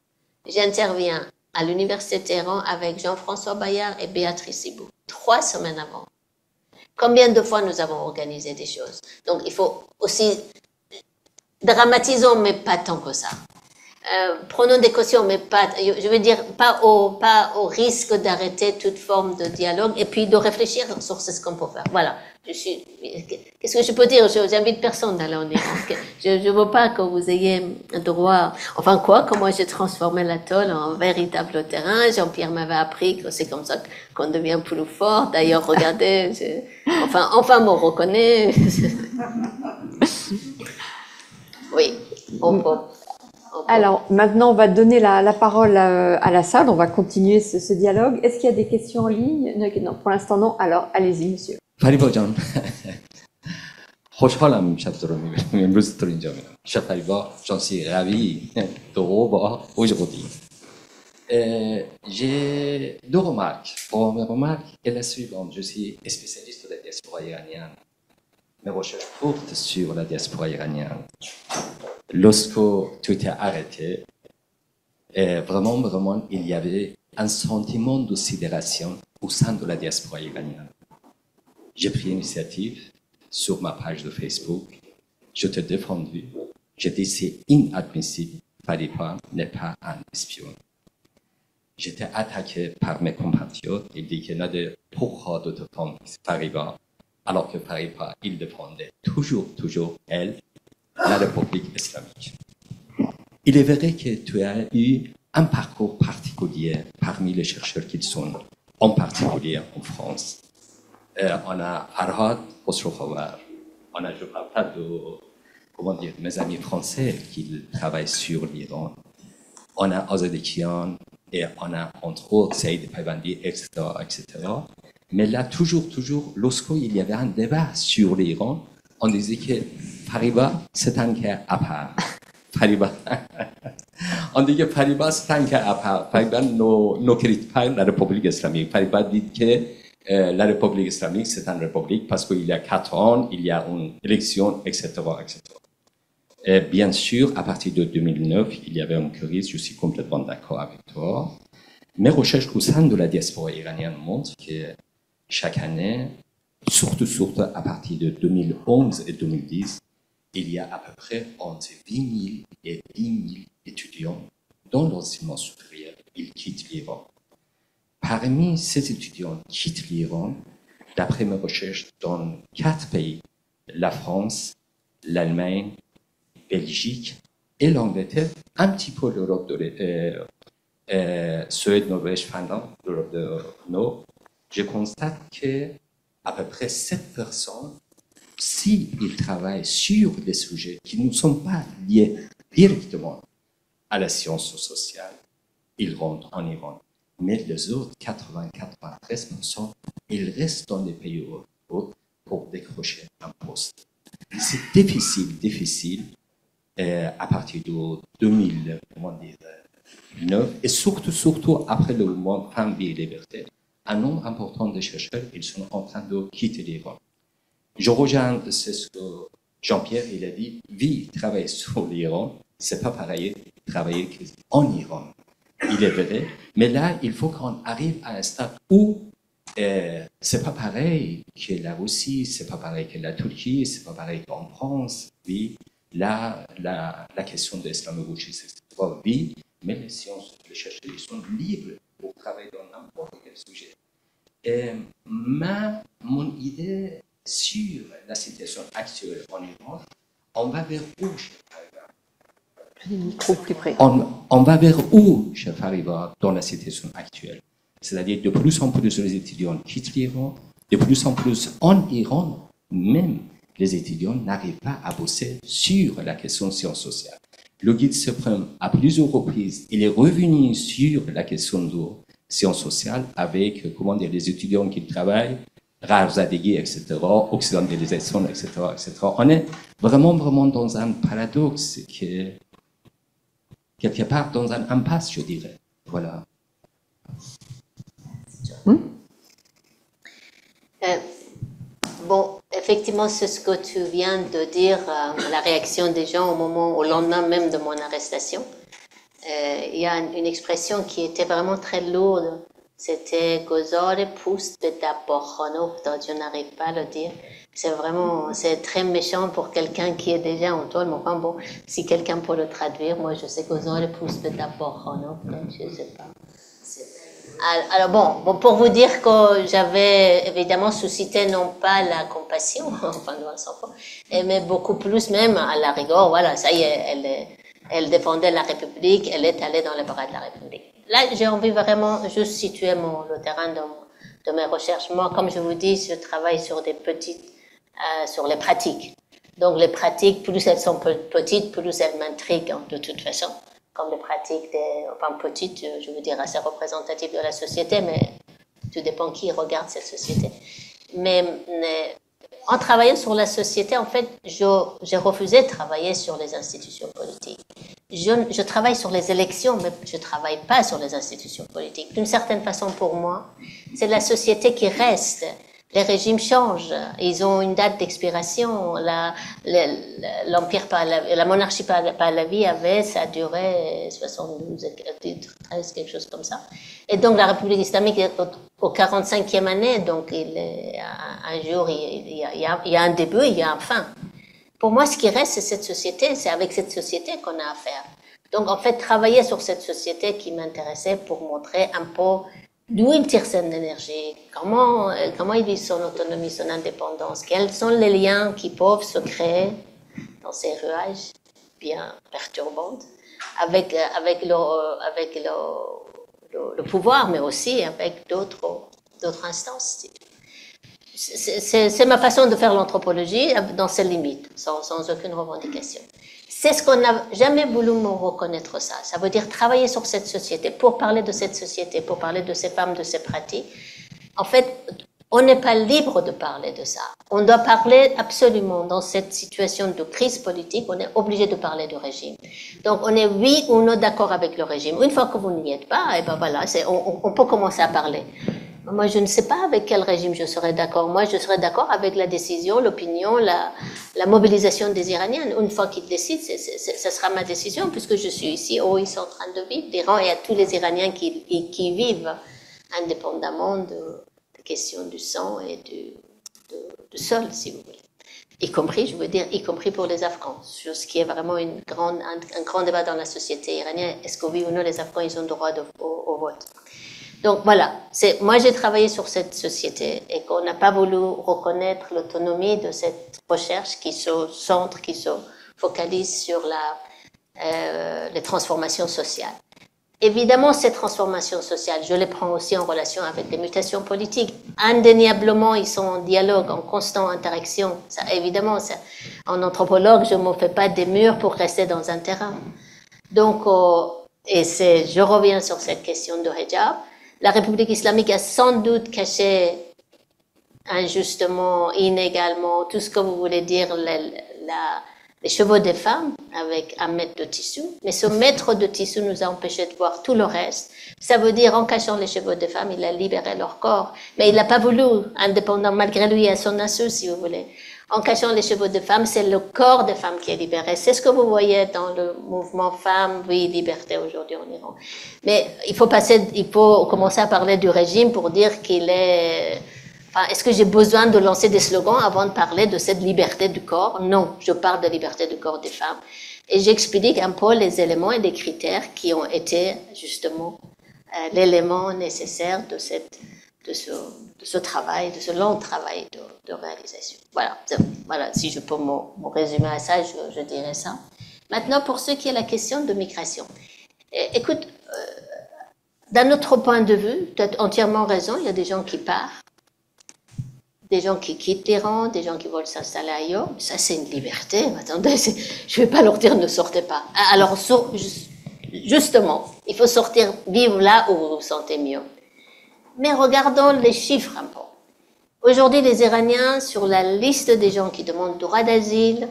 j'interviens à l'Université de Téhéran avec Jean-François Bayard et Béatrice Ibou. 3 semaines avant. Combien de fois nous avons organisé des choses? Donc, il faut aussi dramatisons, mais pas tant que ça. prenons des cautions, mais pas, je veux dire, pas au risque d'arrêter toute forme de dialogue et puis de réfléchir sur ce qu'on peut faire. Voilà. Qu'est-ce que je peux dire? J'invite personne d'aller en Iran. Je ne veux pas que vous ayez un droit. Enfin, quoi, comment j'ai transformé l'atoll en véritable terrain. Jean-Pierre m'avait appris que c'est comme ça qu'on devient plus fort. D'ailleurs, regardez, enfin, me reconnaît. Oui, on peut. Alors, maintenant, on va donner la parole à la salle. On va continuer ce dialogue. Est-ce qu'il y a des questions en ligne? Non, pour l'instant, non. Alors, allez-y, monsieur. فریبا جان خوشحالم امشب تو رو میبینم امروز تو رو اینجا میبینم شب فریبا j'en suis ravi de revoir aujourd'hui. J'ai deux remarques. Première remarque est la suivante. Je suis spécialiste de la diaspora iranienne. Mes recherches portent sur la diaspora iranienne. Lorsque tu étais arrêté, vraiment, il y avait un sentiment de sidération au sein de la diaspora iranienne. J'ai pris l'initiative sur ma page de Facebook. Je t'ai défendu. J'ai dit c'est inadmissible. Fariba n'est pas un espion. J'étais attaqué par mes compatriotes. Ils disaient pourquoi de défendre Fariba alors que Fariba, il défendait toujours elle, la République islamique. Il est vrai que tu as eu un parcours particulier parmi les chercheurs qu'ils sont, en particulier en France. On a Farhad Khosrokhavar, je ne parle pas de mes amis français qui travaillent sur l'Iran. On a Azadekian et on a entre autres Saïd Paybandi, etc., etc. Mais là, toujours, lorsqu'il y avait un débat sur l'Iran, on disait que Fariba, c'est un cas à part. Fariba. On dit que Fariba, c'est un cas à part. Fariba ne critique pas la République islamique. Fariba dit que la République islamique, c'est une république parce qu'il y a 4 ans, il y a une élection, etc., etc. Et bien sûr, à partir de 2009, il y avait une crise, je suis complètement d'accord avec toi. Mes recherches au sein de la diaspora iranienne montrent que chaque année, surtout à partir de 2011 et 2010, il y a à peu près entre 8 000 et 10 000 étudiants dans l'enseignement supérieur. Ils quittent l'Iran. Parmi ces étudiants qui quittent l'Iran, d'après mes recherches, dans 4 pays, la France, l'Allemagne, Belgique et l'Angleterre, un petit peu l'Europe de Suède, Norvège, Finlande, l'Europe du Nord, je constate qu'à peu près 7 personnes, s'ils travaillent sur des sujets qui ne sont pas liés directement à la science sociale, ils rentrent en Iran. Mais les autres 80-93%, ils restent dans les pays européens pour décrocher un poste. C'est difficile à partir de 2009 et surtout après le mouvement Femmes, Vie et Liberté. Un nombre important de chercheurs, ils sont en train de quitter l'Iran. Je rejoins ce que Jean-Pierre il a dit, travailler sur l'Iran, c'est pas pareil travailler en Iran. Il est vrai, mais là, il faut qu'on arrive à un stade où c'est pas pareil que la Russie, c'est pas pareil que la Turquie, c'est pas pareil qu'en France. Oui, là, la question de l'islamo-gauchisme, c'est oui, mais les sciences, les chercheurs, ils sont libres pour travailler dans n'importe quel sujet. Mon idée sur la situation actuelle en Iran, on va vers où, on va vers où, cher Fariba, dans la situation actuelle? C'est-à-dire de plus en plus les étudiants quittent l'Iran, de plus en plus en Iran, même les étudiants n'arrivent pas à bosser sur la question de sciences sociales. Le guide suprême, à plusieurs reprises, il est revenu sur la question de sciences sociales avec, les étudiants qui travaillent, Rarzadeghi, etc., occidentalisation, etc., etc. On est vraiment dans un paradoxe qui quelque part dans un impasse, je dirais. Voilà. Bon, effectivement, c'est ce que tu viens de dire, la réaction des gens au lendemain même de mon arrestation. Il y a une expression qui était vraiment très lourde C'était Gozore Pust Betaporhono, je n'arrive pas à le dire. C'est vraiment, c'est très méchant pour quelqu'un qui est déjà en tôle, mais enfin bon, si quelqu'un peut le traduire, moi je sais Gozore Pust Betaporhono, donc je sais pas. Alors bon, pour vous dire que j'avais évidemment suscité non pas la compassion, enfin loin s'en faut, mais beaucoup plus même à la rigueur, voilà, ça y est, elle défendait la République, elle est allée dans les bras de la République. Là, j'ai envie vraiment juste situer le terrain de mes recherches. Moi, comme je vous dis, je travaille sur des petites, sur les pratiques. Donc les pratiques, plus elles sont petites, plus elles m'intriguent de toute façon. Comme les pratiques, enfin petites, je veux dire assez représentatives de la société, mais tout dépend qui regarde cette société. Mais en travaillant sur la société, en fait, j'ai refusé de travailler sur les institutions politiques. Je travaille sur les élections, mais je ne travaille pas sur les institutions politiques. D'une certaine façon, pour moi, c'est la société qui reste. Les régimes changent, ils ont une date d'expiration. L'empire la monarchie par la vie ça a duré 72, 13, quelque chose comme ça. Et donc la République islamique est au 45e année, donc un jour il y a un début, il y a un fin. Pour moi, ce qui reste, c'est cette société, c'est avec cette société qu'on a affaire. Donc en fait, travailler sur cette société qui m'intéressait pour montrer un peu d'où il tire son énergie, comment il vit son autonomie, son indépendance, quels sont les liens qui peuvent se créer dans ces rouages bien perturbantes avec le pouvoir, mais aussi avec d'autres instances. C'est ma façon de faire l'anthropologie dans ses limites, sans aucune revendication. C'est ce qu'on n'a jamais voulu me reconnaître ça. Ça veut dire travailler sur cette société, pour parler de cette société, pour parler de ces femmes, de ces pratiques. En fait, on n'est pas libre de parler de ça. On doit parler absolument dans cette situation de crise politique, on est obligé de parler du régime. Donc on est oui ou non d'accord avec le régime. Une fois que vous n'y êtes pas, et ben voilà, on peut commencer à parler. Moi, je ne sais pas avec quel régime je serais d'accord. Moi, je serais d'accord avec la décision, l'opinion, la mobilisation des Iraniens. Une fois qu'ils décident, ça sera ma décision, puisque je suis ici, ils sont en train de vivre. D'Iran et à tous les Iraniens qui vivent indépendamment de questions du sang et du sol, si vous voulez. Y compris pour les Afghans. Ce qui est vraiment un grand débat dans la société iranienne. Est-ce que oui ou non, les Afghans, ils ont droit au vote? Donc voilà, moi j'ai travaillé sur cette société et qu'on n'a pas voulu reconnaître l'autonomie de cette recherche qui se centre, qui se focalise sur les transformations sociales. Évidemment, ces transformations sociales, je les prends aussi en relation avec les mutations politiques. Indéniablement, ils sont en dialogue, en constante interaction. Ça, évidemment, en anthropologue, je ne me fais pas des murs pour rester dans un terrain. Donc, je reviens sur cette question de hijab. La République islamique a sans doute caché injustement, inégalement, tout ce que vous voulez dire, les cheveux des femmes avec un mètre de tissu. Mais ce mètre de tissu nous a empêché de voir tout le reste. Ça veut dire, en cachant les cheveux des femmes, il a libéré leur corps. Mais il n'a pas voulu, indépendant, malgré lui, à son insu, si vous voulez. En cachant les cheveux des femmes, c'est le corps des femmes qui est libéré. C'est ce que vous voyez dans le mouvement Femmes, oui, liberté aujourd'hui en Iran. Mais il faut commencer à parler du régime pour dire qu'il est... Enfin, est-ce que j'ai besoin de lancer des slogans avant de parler de cette liberté du corps? Non, je parle de liberté du corps des femmes. Et j'explique un peu les éléments et les critères qui ont été justement l'élément nécessaire de ce travail, de ce long travail de réalisation. Voilà, si je peux me résumer à ça, je dirais ça. Maintenant, pour ce qui est la question de migration. Écoute, d'un autre point de vue, tu as entièrement raison, il y a des gens qui partent, des gens qui quittent l'Iran, des gens qui veulent s'installer ailleurs. Ça, c'est une liberté. Attendez, je ne vais pas leur dire ne sortez pas. Alors, justement, il faut sortir, vivre là où vous vous sentez mieux. Mais regardons les chiffres un peu. Aujourd'hui, les Iraniens, sur la liste des gens qui demandent droit d'asile,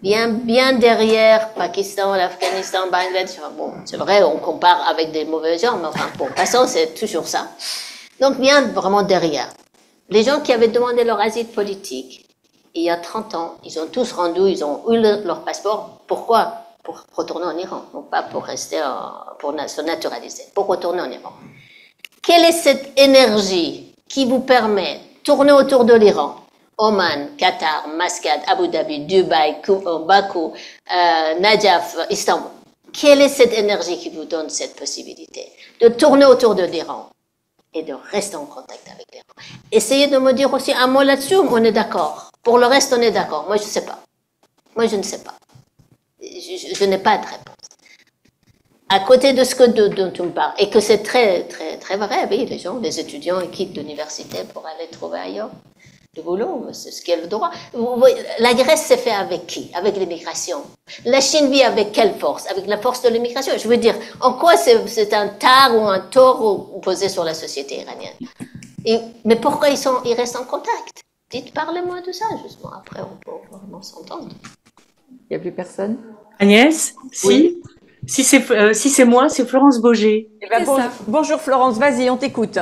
bien derrière Pakistan, l'Afghanistan, Bangladesh, bon, c'est vrai, on compare avec des mauvais gens, mais enfin, bon, passons, c'est toujours ça. Donc, bien vraiment derrière. Les gens qui avaient demandé leur asile politique, il y a 30 ans, ils ont tous rendu, ils ont eu leur passeport. Pourquoi? Pour retourner en Iran, non pas pour rester, pour se naturaliser, pour retourner en Iran. Quelle est cette énergie qui vous permet de tourner autour de l'Iran? Oman, Qatar, Mascate, Abu Dhabi, Dubaï, Bakou, Najaf, Istanbul. Quelle est cette énergie qui vous donne cette possibilité de tourner autour de l'Iran et de rester en contact avec l'Iran? Essayez de me dire aussi un mot là-dessus, on est d'accord. Pour le reste, on est d'accord. Moi, je ne sais pas. Moi, je ne sais pas. Je n'ai pas de réponse. À côté de ce dont tu me parles, et que c'est très, très, très vrai, oui, les étudiants ils quittent l'université pour aller trouver ailleurs du boulot, c'est ce qui est le droit. La Grèce s'est fait avec qui? Avec l'immigration. La Chine vit avec quelle force? Avec la force de l'immigration. Je veux dire, en quoi c'est un tard ou un tort posé sur la société iranienne? Mais pourquoi ils restent en contact? Parlez-moi de ça, justement. Après, on peut vraiment s'entendre. Il n'y a plus personne? Agnès, Oui. Si c'est moi, c'est Florence Baugé. Eh ben, bonjour Florence, vas-y, on t'écoute.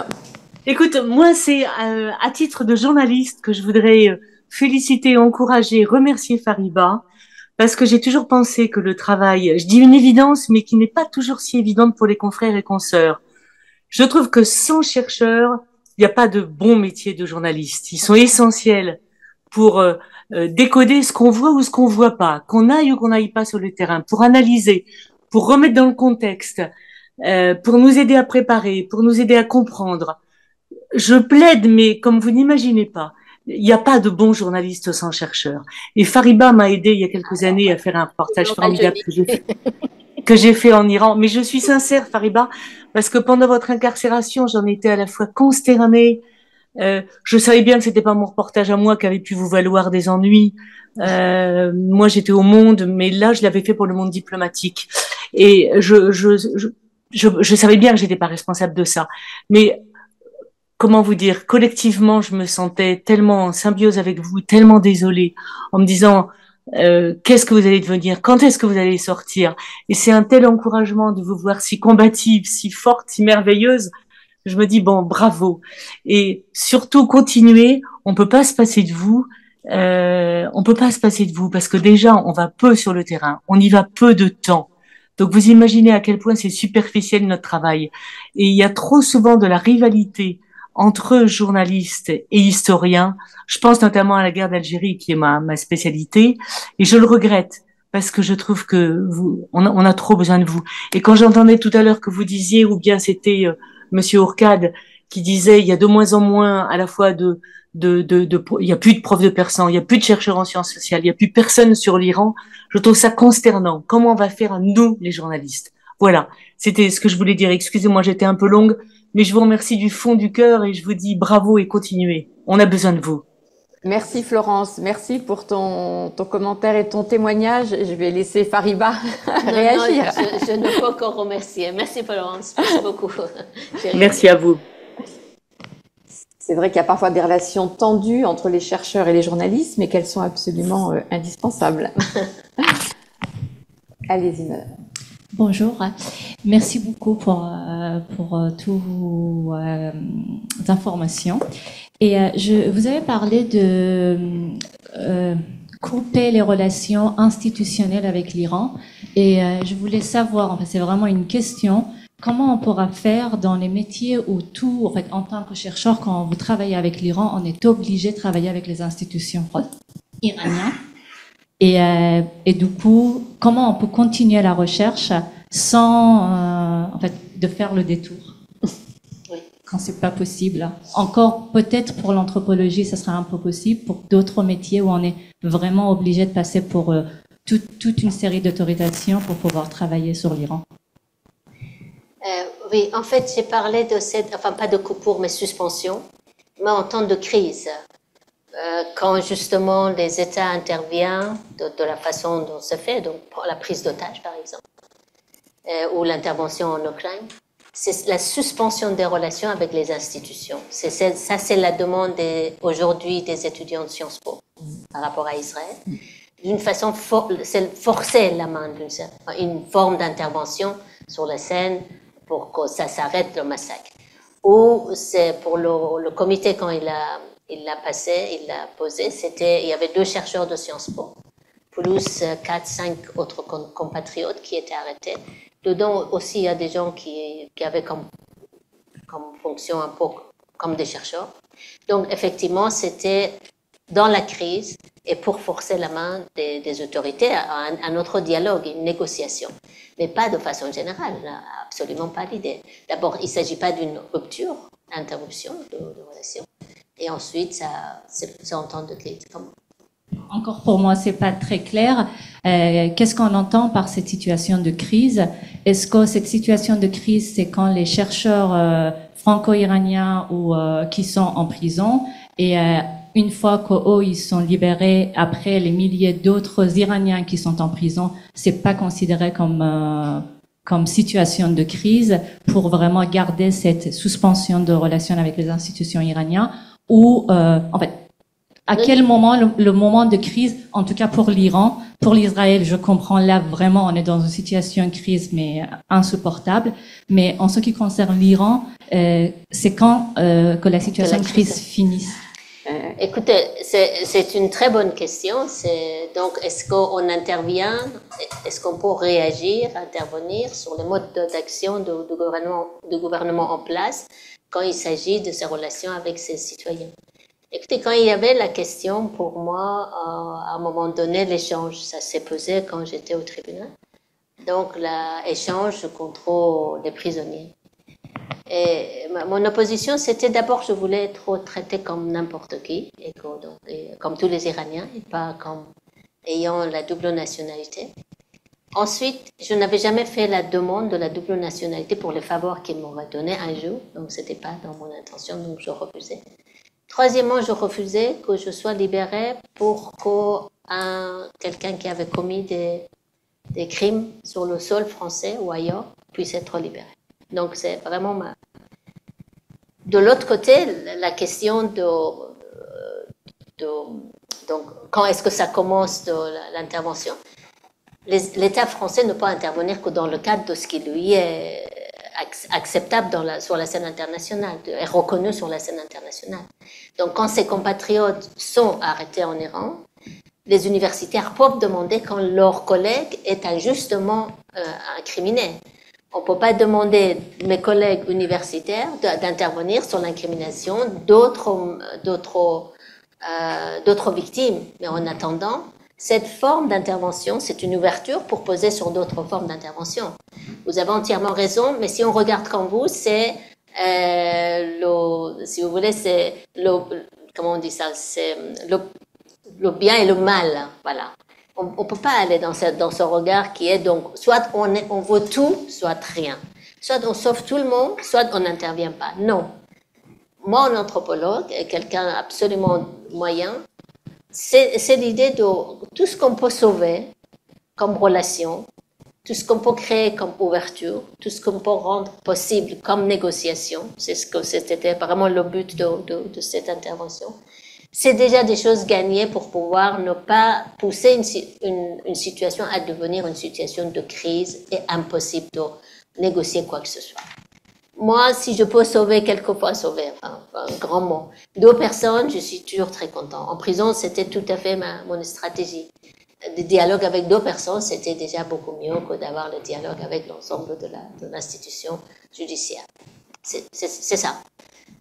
Écoute, moi, c'est à titre de journaliste que je voudrais féliciter, encourager, remercier Fariba, parce que j'ai toujours pensé que le travail, je dis une évidence, mais qui n'est pas toujours si évidente pour les confrères et consoeurs. Je trouve que sans chercheurs, il n'y a pas de bon métier de journaliste. Ils sont essentiels pour décoder ce qu'on voit ou ce qu'on voit pas, qu'on aille ou qu'on n'aille pas sur le terrain, pour analyser, pour remettre dans le contexte, pour nous aider à préparer, pour nous aider à comprendre. Je plaide, mais comme vous n'imaginez pas, il n'y a pas de bons journalistes sans chercheurs. Et Fariba m'a aidé il y a quelques années à faire un reportage formidable que j'ai fait en Iran. Mais je suis sincère, Fariba, parce que pendant votre incarcération, j'en étais à la fois consternée. Je savais bien que c'était pas mon reportage à moi qui avait pu vous valoir des ennuis. Moi, j'étais au Monde, mais là, je l'avais fait pour le monde diplomatique. Et je savais bien que j'étais pas responsable de ça. Mais comment vous dire, collectivement, je me sentais tellement en symbiose avec vous, tellement désolée, en me disant, qu'est-ce que vous allez devenir? Quand est-ce que vous allez sortir? Et c'est un tel encouragement de vous voir si combative, si forte, si merveilleuse. Je me dis, bon, bravo. Et surtout, continuez. On peut pas se passer de vous. On peut pas se passer de vous parce que déjà, on va peu sur le terrain. On y va peu de temps. Donc, vous imaginez à quel point c'est superficiel notre travail. Et il y a trop souvent de la rivalité entre journalistes et historiens. Je pense notamment à la guerre d'Algérie, qui est ma spécialité. Et je le regrette parce que je trouve que on a trop besoin de vous. Et quand j'entendais tout à l'heure que vous disiez, ou bien c'était Monsieur Ourcade qui disait, il y a de moins en moins à la fois il y a plus de profs de persan, il y a plus de chercheurs en sciences sociales, il y a plus personne sur l'Iran. Je trouve ça consternant. Comment on va faire nous, les journalistes? Voilà. C'était ce que je voulais dire. Excusez-moi, j'étais un peu longue, mais je vous remercie du fond du cœur et je vous dis bravo et continuez. On a besoin de vous. Merci Florence, merci pour ton commentaire et ton témoignage. Je vais laisser Fariba réagir. Non, je ne peux qu'en remercier. Merci Florence, merci beaucoup. Merci à vous. C'est vrai qu'il y a parfois des relations tendues entre les chercheurs et les journalistes, mais qu'elles sont absolument indispensables. Allez-y, madame. Bonjour, merci beaucoup pour toutes vos informations. Et vous avez parlé de couper les relations institutionnelles avec l'Iran. Et je voulais savoir, en fait, c'est vraiment une question, comment on pourra faire dans les métiers où tout, en fait, en tant que chercheur, quand vous travaillez avec l'Iran, on est obligé de travailler avec les institutions iraniennes. Et du coup, comment on peut continuer la recherche sans, en fait, de faire le détour quand c'est pas possible. Encore peut-être pour l'anthropologie, ça sera un peu possible. Pour d'autres métiers où on est vraiment obligé de passer pour toute une série d'autorisations pour pouvoir travailler sur l'Iran. Oui, en fait, j'ai parlé de cette, enfin pas de coupure, mais suspension, mais en temps de crise. Quand justement les États interviennent de la façon dont c'est fait, donc pour la prise d'otages par exemple, ou l'intervention en Ukraine, c'est la suspension des relations avec les institutions. Ça, c'est la demande aujourd'hui des étudiants de Sciences Po par rapport à Israël. D'une façon, c'est forcer la main une forme d'intervention sur la scène pour que ça s'arrête le massacre. Ou c'est pour le comité quand il l'a posé, il y avait 2 chercheurs de Sciences Po, plus 4-5 autres compatriotes qui étaient arrêtés. Dedans aussi, il y a des gens qui avaient comme comme fonction un peu comme des chercheurs. Donc, effectivement, c'était dans la crise et pour forcer la main des autorités à un autre dialogue, une négociation. Mais pas de façon générale, absolument pas l'idée. D'abord, il ne s'agit pas d'une rupture, interruption de relations. Et ensuite, ça entend de crise. Encore pour moi, c'est pas très clair. Qu'est-ce qu'on entend par cette situation de crise? Est-ce que cette situation de crise, c'est quand les chercheurs franco-iraniens ou qui sont en prison et une fois qu'eux ils sont libérés, après les milliers d'autres Iraniens qui sont en prison, c'est pas considéré comme situation de crise pour vraiment garder cette suspension de relations avec les institutions iraniennes ou en fait à quel moment le moment de crise, en tout cas pour l'Iran, pour l'Israël, je comprends là vraiment on est dans une situation de crise mais insupportable. Mais en ce qui concerne l'Iran, c'est quand que la situation de crise finisse? Écoutez, c'est une très bonne question. Donc, est-ce qu'on intervient, est-ce qu'on peut réagir, intervenir sur les modes d'action du gouvernement en place quand il s'agit de ses relations avec ses citoyens? Écoutez, quand il y avait la question, pour moi, à un moment donné, l'échange, ça s'est posé quand j'étais au tribunal. Donc, l'échange contre les prisonniers. Et mon opposition, c'était d'abord, je voulais être traitée comme n'importe qui, comme tous les Iraniens, et pas comme ayant la double nationalité. Ensuite, je n'avais jamais fait la demande de la double nationalité pour les faveurs qu'ils m'auraient donné un jour, donc c'était pas dans mon intention, donc je refusais. Troisièmement, je refusais que je sois libérée pour que quelqu'un qui avait commis des crimes sur le sol français ou ailleurs puisse être libéré. Donc, c'est vraiment De l'autre côté, la question donc, quand est-ce que ça commence l'intervention? L'État français ne peut intervenir que dans le cadre de ce qui lui est acceptable sur la scène internationale, est reconnu sur la scène internationale. Donc, quand ses compatriotes sont arrêtés en Iran, les universitaires peuvent demander quand leur collègue est injustement incriminé. On ne peut pas demander mes collègues universitaires d'intervenir sur l'incrimination d'autres victimes. Mais en attendant, cette forme d'intervention, c'est une ouverture pour poser sur d'autres formes d'intervention. Vous avez entièrement raison, mais si on regarde comme vous, c'est si vous voulez, c'est comment on dit ça, c'est le bien et le mal, voilà. On peut pas aller dans ce regard qui est donc, soit on veut tout, soit rien. Soit on sauve tout le monde, soit on n'intervient pas. Non. Moi, en anthropologue, et quelqu'un absolument moyen, c'est l'idée de tout ce qu'on peut sauver comme relation, tout ce qu'on peut créer comme ouverture, tout ce qu'on peut rendre possible comme négociation. C'était vraiment le but de cette intervention. C'est déjà des choses gagnées pour pouvoir ne pas pousser une situation à devenir une situation de crise et impossible de négocier quoi que ce soit. Moi, si je peux sauver, quelquefois sauver, enfin, un grand mot, 2 personnes, je suis toujours très content. En prison, c'était tout à fait mon stratégie. Le dialogue avec 2 personnes, c'était déjà beaucoup mieux que d'avoir le dialogue avec l'ensemble de l'institution judiciaire. C'est ça.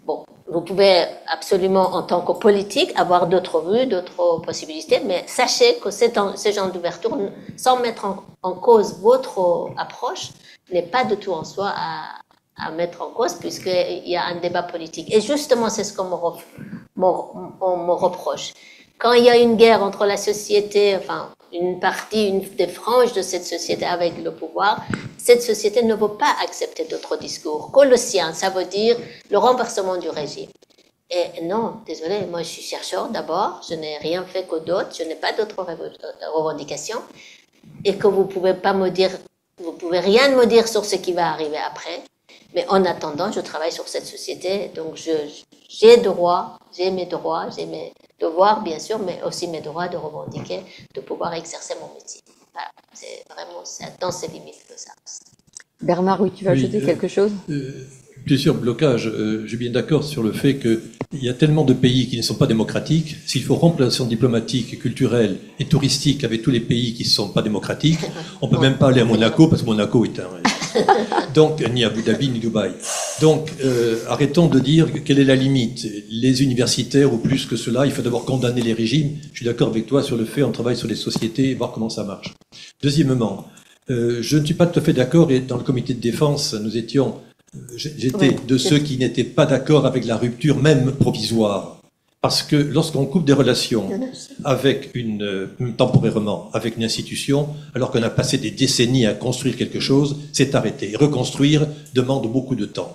Bon, vous pouvez absolument, en tant que politique, avoir d'autres vues, d'autres possibilités, mais sachez que ce genre d'ouverture, sans mettre en cause votre approche, n'est pas du tout en soi à mettre en cause, puisqu'il y a un débat politique. Et justement, c'est ce qu'on me reproche. Quand il y a une guerre entre la société, enfin, une des franges de cette société avec le pouvoir, cette société ne veut pas accepter d'autres discours que le sien. Ça veut dire le renversement du régime. Et non, désolé, moi je suis chercheur d'abord, je n'ai rien fait que d'autres, je n'ai pas d'autres revendications, et que vous pouvez pas me dire, vous pouvez rien me dire sur ce qui va arriver après. Mais en attendant, je travaille sur cette société, donc j'ai mes droits, j'ai mes devoirs, bien sûr, mais aussi mes droits de revendiquer, de pouvoir exercer mon métier. Voilà, c'est vraiment dans ces limites que ça reste. Bernard, oui, tu veux ajouter quelque chose? Plusieurs blocages. Je suis bien d'accord sur le fait qu'il y a tellement de pays qui ne sont pas démocratiques. S'il faut rompre la relation diplomatique, culturelle et touristique avec tous les pays qui ne sont pas démocratiques, on ne peut même pas aller à Monaco, parce que Monaco est Donc, ni Abu Dhabi, ni Dubaï. Donc, arrêtons de dire quelle est la limite. Les universitaires, ou plus que cela, il faut d'abord condamner les régimes. Je suis d'accord avec toi sur le fait, on travaille sur les sociétés et voir comment ça marche. Deuxièmement, je ne suis pas tout à fait d'accord, et dans le comité de défense, j'étais de ceux qui n'étaient pas d'accord avec la rupture, même provisoire. Parce que lorsqu'on coupe des relations avec temporairement avec une institution, alors qu'on a passé des décennies à construire quelque chose, c'est arrêté. Reconstruire demande beaucoup de temps.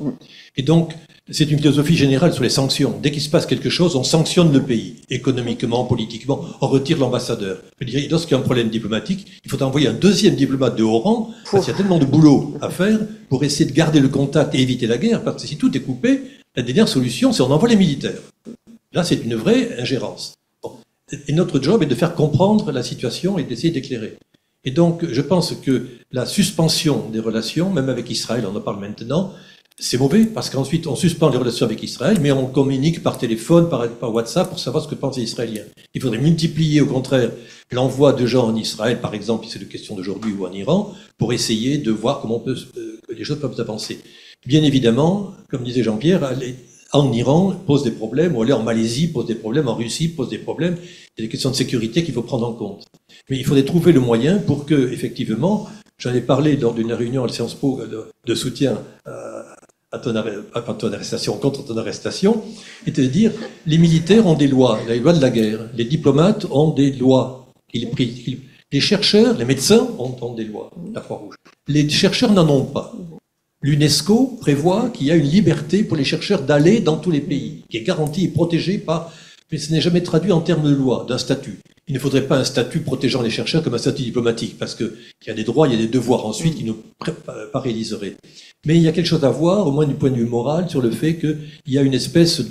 Et donc, c'est une philosophie générale sur les sanctions. Dès qu'il se passe quelque chose, on sanctionne le pays, économiquement, politiquement, on retire l'ambassadeur. Je dirais, lorsqu'il y a un problème diplomatique, il faut envoyer un deuxième diplomate de haut rang, parce qu'il y a tellement de boulot à faire pour essayer de garder le contact et éviter la guerre, parce que si tout est coupé, la dernière solution, c'est on envoie les militaires. Là, c'est une vraie ingérence. Bon. Et notre job est de faire comprendre la situation et d'essayer d'éclairer. Et donc, je pense que la suspension des relations, même avec Israël, on en parle maintenant, c'est mauvais, parce qu'ensuite, on suspend les relations avec Israël, mais on communique par téléphone, par WhatsApp, pour savoir ce que pensent les Israéliens. Il faudrait multiplier, au contraire, l'envoi de gens en Israël, par exemple, si c'est la question d'aujourd'hui, ou en Iran, pour essayer de voir comment que les choses peuvent avancer. Bien évidemment, comme disait Jean-Pierre, en Iran pose des problèmes, ou aller en Malaisie pose des problèmes, en Russie pose des problèmes. Il y a des questions de sécurité qu'il faut prendre en compte. Mais il faudrait trouver le moyen pour que, effectivement, j'en ai parlé lors d'une réunion à Sciences Po de soutien à ton arrestation, contre ton arrestation, et de dire, les militaires ont des lois, les lois de la guerre, les diplomates ont des lois, les chercheurs, les médecins ont des lois, la Croix-Rouge. Les chercheurs n'en ont pas. L'UNESCO prévoit qu'il y a une liberté pour les chercheurs d'aller dans tous les pays, qui est garantie et protégée par, mais ce n'est jamais traduit en termes de loi, d'un statut. Il ne faudrait pas un statut protégeant les chercheurs comme un statut diplomatique, parce qu'il y a des droits, il y a des devoirs ensuite qui nous paralyseraient. Mais il y a quelque chose à voir, au moins du point de vue moral, sur le fait qu'il y a une espèce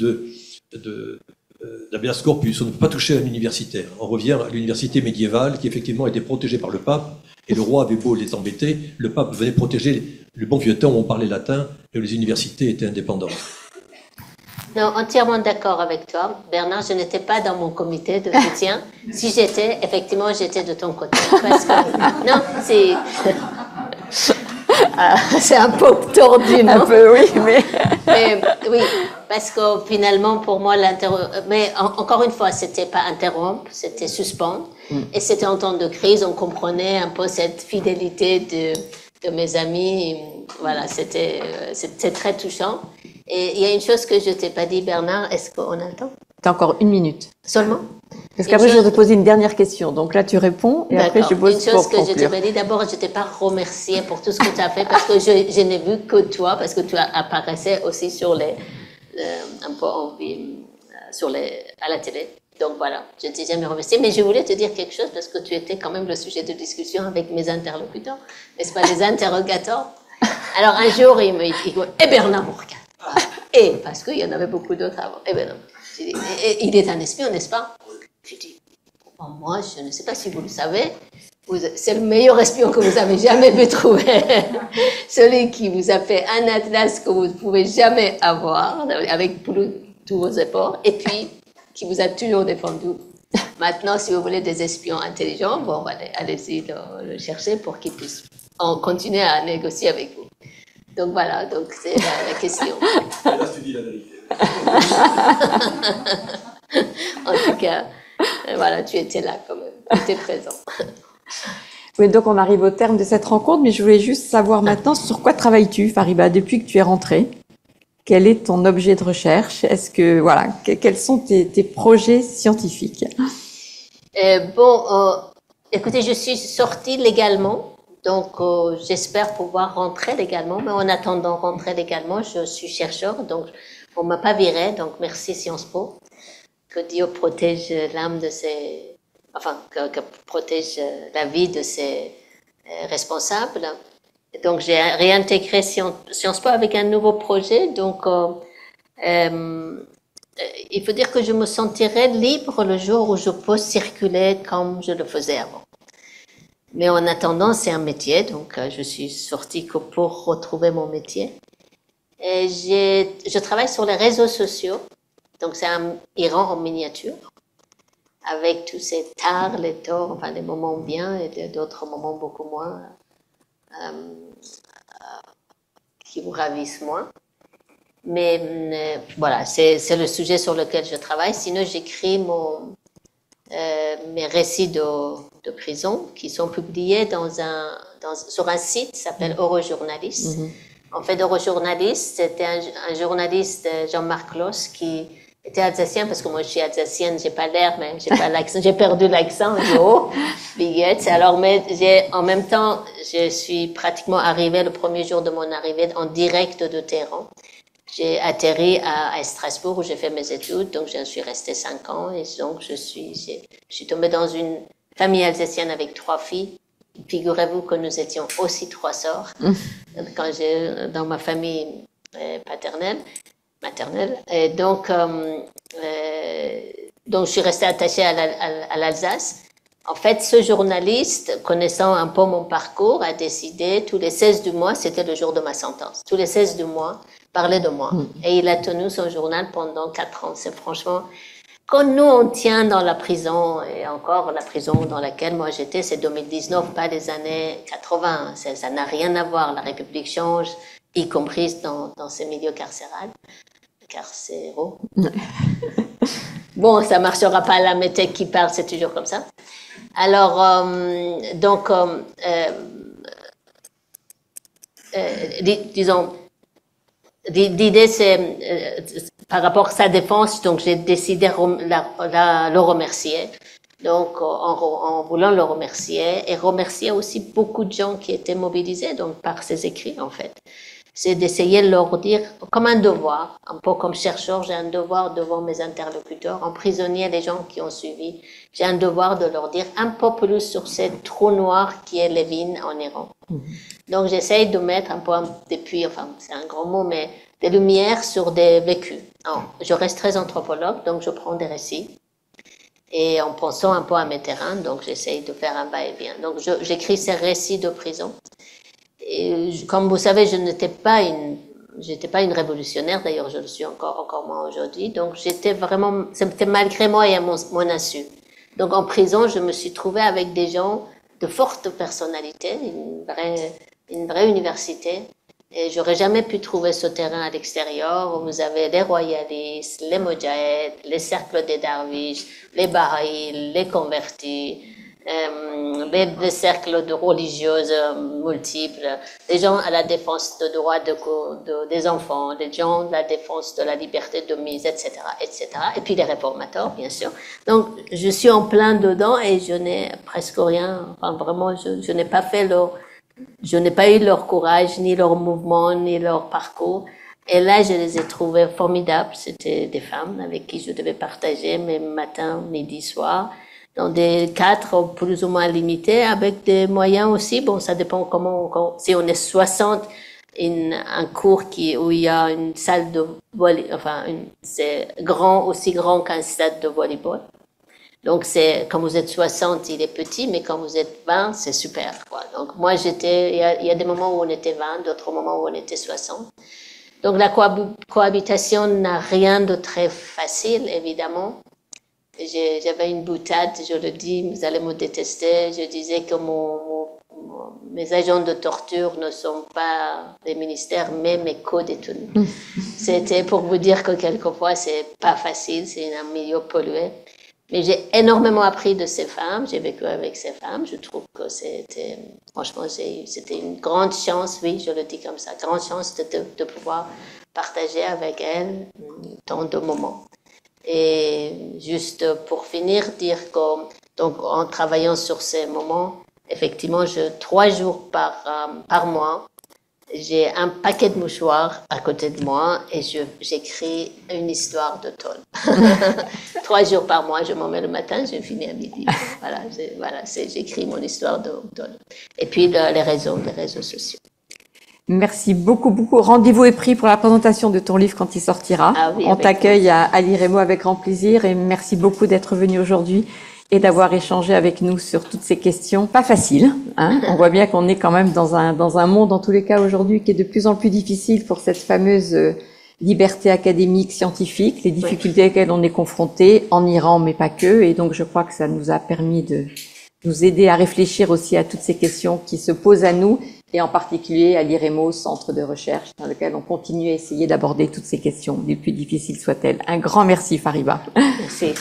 d'habeas corpus. On ne peut pas toucher à un universitaire. On revient à l'université médiévale qui effectivement était protégée par le pape, et le roi avait beau les embêter, le pape venait protéger le bon vieux temps où on parlait latin et où les universités étaient indépendantes. Non, entièrement d'accord avec toi. Bernard, je n'étais pas dans mon comité de soutien. Si j'étais, effectivement, j'étais de ton côté. Parce que, non, c'est un peu tordu, non? Un peu, oui, mais oui, parce que finalement, pour moi, mais encore une fois, c'était pas interrompre, c'était suspendre. Et c'était en temps de crise, on comprenait un peu cette fidélité de mes amis. Voilà, c'était très touchant. Et il y a une chose que je t'ai pas dit, Bernard, est-ce qu'on a le temps? t'as encore 1 minute. Seulement? Parce qu'après, je vais te poser une dernière question. Donc là, tu réponds et après, je pose une chose pour que je conclure. t'ai pas dit, d'abord, je t'ai pas remercié pour tout ce que tu as fait parce que je n'ai vu que toi, parce que tu apparaissais aussi sur un peu à la télé. Donc voilà, je ne t'ai jamais remercié, mais je voulais te dire quelque chose parce que tu étais quand même le sujet de discussion avec mes interlocuteurs, n'est-ce pas, les interrogateurs. Alors un jour, il me dit, eh Bernard me regarde. Et parce qu'il y en avait beaucoup d'autres avant. Eh ben non. J'ai dit, il est un espion, n'est-ce pas? J'ai dit, moi, je ne sais pas si vous le savez, c'est le meilleur espion que vous avez jamais pu trouver. Celui qui vous a fait un atlas que vous ne pouvez jamais avoir, avec tous vos efforts, et puis qui vous a toujours défendu. Maintenant, si vous voulez des espions intelligents, bon, allez-y le chercher pour qu'ils puissent continuer à négocier avec vous. Donc voilà, donc c'est la question. Là, tu dis la vérité. En tout cas, voilà, tu étais là quand même, tu étais présent. Oui, donc on arrive au terme de cette rencontre, mais je voulais juste savoir maintenant sur quoi travailles-tu, Fariba, depuis que tu es rentrée? Quel est ton objet de recherche? Est-ce que, voilà, quels sont tes projets scientifiques? Écoutez, je suis sortie légalement, donc j'espère pouvoir rentrer légalement, mais en attendant rentrer légalement, je suis chercheur, donc on m'a pas viré, donc merci Sciences Po. Que Dieu protège l'âme de ses, que protège la vie de ses responsables. Donc j'ai réintégré Sciences Po avec un nouveau projet, donc il faut dire que je me sentirai libre le jour où je peux circuler comme je le faisais avant. Mais en attendant, c'est un métier, donc je suis sortie que pour retrouver mon métier. Et je travaille sur les réseaux sociaux, donc c'est un Iran en miniature, avec tous ces tares, les torts, enfin des moments bien et d'autres moments beaucoup moins vous ravissent moins. Mais voilà, c'est le sujet sur lequel je travaille. Sinon, j'écris mes récits de prison qui sont publiés sur un site qui s'appelle Eurojournaliste. En fait, Eurojournaliste, c'était un journaliste, Jean-Marc Loss, qui était alsacien, parce que moi je suis alsacienne, j'ai pas l'air, mais j'ai pas l'accent, j'ai perdu l'accent du haut, biguette. Alors, mais en même temps, je suis pratiquement arrivée le premier jour de mon arrivée en direct de Téhéran. J'ai atterri à Strasbourg où j'ai fait mes études, donc je suis restée 5 ans et donc je suis tombée dans une famille alsacienne avec 3 filles. Figurez-vous que nous étions aussi 3 sœurs dans ma famille maternelle. Et donc je suis restée attachée à l'Alsace. En fait, ce journaliste, connaissant un peu mon parcours, a décidé, tous les 16 du mois, c'était le jour de ma sentence, tous les 16 du mois, parlait de moi. Et il a tenu son journal pendant 4 ans. C'est franchement, quand nous on tient dans la prison, et encore la prison dans laquelle moi j'étais, c'est 2019, pas les années 80. Ça n'a rien à voir. La République change, y compris dans ces milieux carcéraux. Bon, ça marchera pas, la méthode qui parle, c'est toujours comme ça. Alors, disons, l'idée c'est, par rapport à sa défense, donc j'ai décidé le remercier. Donc, en voulant le remercier, et remercier aussi beaucoup de gens qui étaient mobilisés, donc par ses écrits, en fait. C'est d'essayer de leur dire, comme un devoir, un peu comme chercheur, j'ai un devoir devant mes interlocuteurs, en prisonnier, les gens qui ont suivi, j'ai un devoir de leur dire un peu plus sur ce trou noir qui est Lévin en Iran. Donc j'essaye de mettre un peu depuis, enfin c'est un grand mot, mais des lumières sur des vécus. Alors, je reste très anthropologue, donc je prends des récits. Et en pensant un peu à mes terrains, donc j'essaye de faire un va-et-vient. Donc j'écris ces récits de prison. Et comme vous savez, je n'étais pas une révolutionnaire, d'ailleurs je le suis encore moins aujourd'hui, donc c'était malgré moi et à mon insu. Donc en prison, je me suis trouvée avec des gens de fortes personnalités, une vraie université, et j'aurais jamais pu trouver ce terrain à l'extérieur où vous avez les royalistes, les moudjaheds, les cercles des darwiches, les baha'is, les convertis, les cercles de religieuses multiples, les gens à la défense des droits des enfants, les gens à la défense de la liberté de mise, etc., etc. Et puis les réformateurs, bien sûr. Donc, je suis en plein dedans et je n'ai presque rien, enfin vraiment, je n'ai pas je n'ai pas eu leur courage, ni leur mouvement, ni leur parcours. Et là, je les ai trouvés formidables. C'était des femmes avec qui je devais partager mes matins, midi, soir, dans des cadres plus ou moins limités, avec des moyens aussi. Bon, ça dépend si on est 60, un cours où il y a une salle de volleyball, enfin, c'est aussi grand qu'un stade de volleyball. Donc quand vous êtes 60, il est petit, mais quand vous êtes 20, c'est super, quoi. Donc moi il y a des moments où on était 20, d'autres moments où on était 60. Donc la cohabitation n'a rien de très facile, évidemment. J'avais une boutade, je le dis, vous allez me détester. Je disais que mes agents de torture ne sont pas des ministères, mais mes co-détenus. C'était pour vous dire que quelquefois, c'est pas facile, c'est un milieu pollué. Mais j'ai énormément appris de ces femmes, j'ai vécu avec ces femmes. Je trouve que franchement, c'était une grande chance, oui, je le dis comme ça, grande chance de pouvoir partager avec elles tant de moments. Et juste pour finir, dire que, donc, en travaillant sur ces moments, effectivement, 3 jours par mois, j'ai un paquet de mouchoirs à côté de moi et j'écris une histoire de Toll. 3 jours par mois, je m'en mets le matin, je finis à midi. J'écris mon histoire de Toll. Et puis les réseaux sociaux. Merci beaucoup, beaucoup. Rendez-vous est pris pour la présentation de ton livre quand il sortira. Ah oui, on t'accueille à l'IREMO avec grand plaisir et merci beaucoup d'être venu aujourd'hui et d'avoir échangé avec nous sur toutes ces questions. Pas facile, hein. On voit bien qu'on est quand même dans un monde, en tous les cas aujourd'hui, qui est de plus en plus difficile pour cette fameuse liberté académique, scientifique, les difficultés auxquelles on est confronté en Iran, mais pas que. Et donc, je crois que ça nous a permis de nous aider à réfléchir aussi à toutes ces questions qui se posent à nous, et en particulier à l'IREMO, centre de recherche, dans lequel on continue à essayer d'aborder toutes ces questions, les plus difficiles soient-elles. Un grand merci, Fariba. Merci.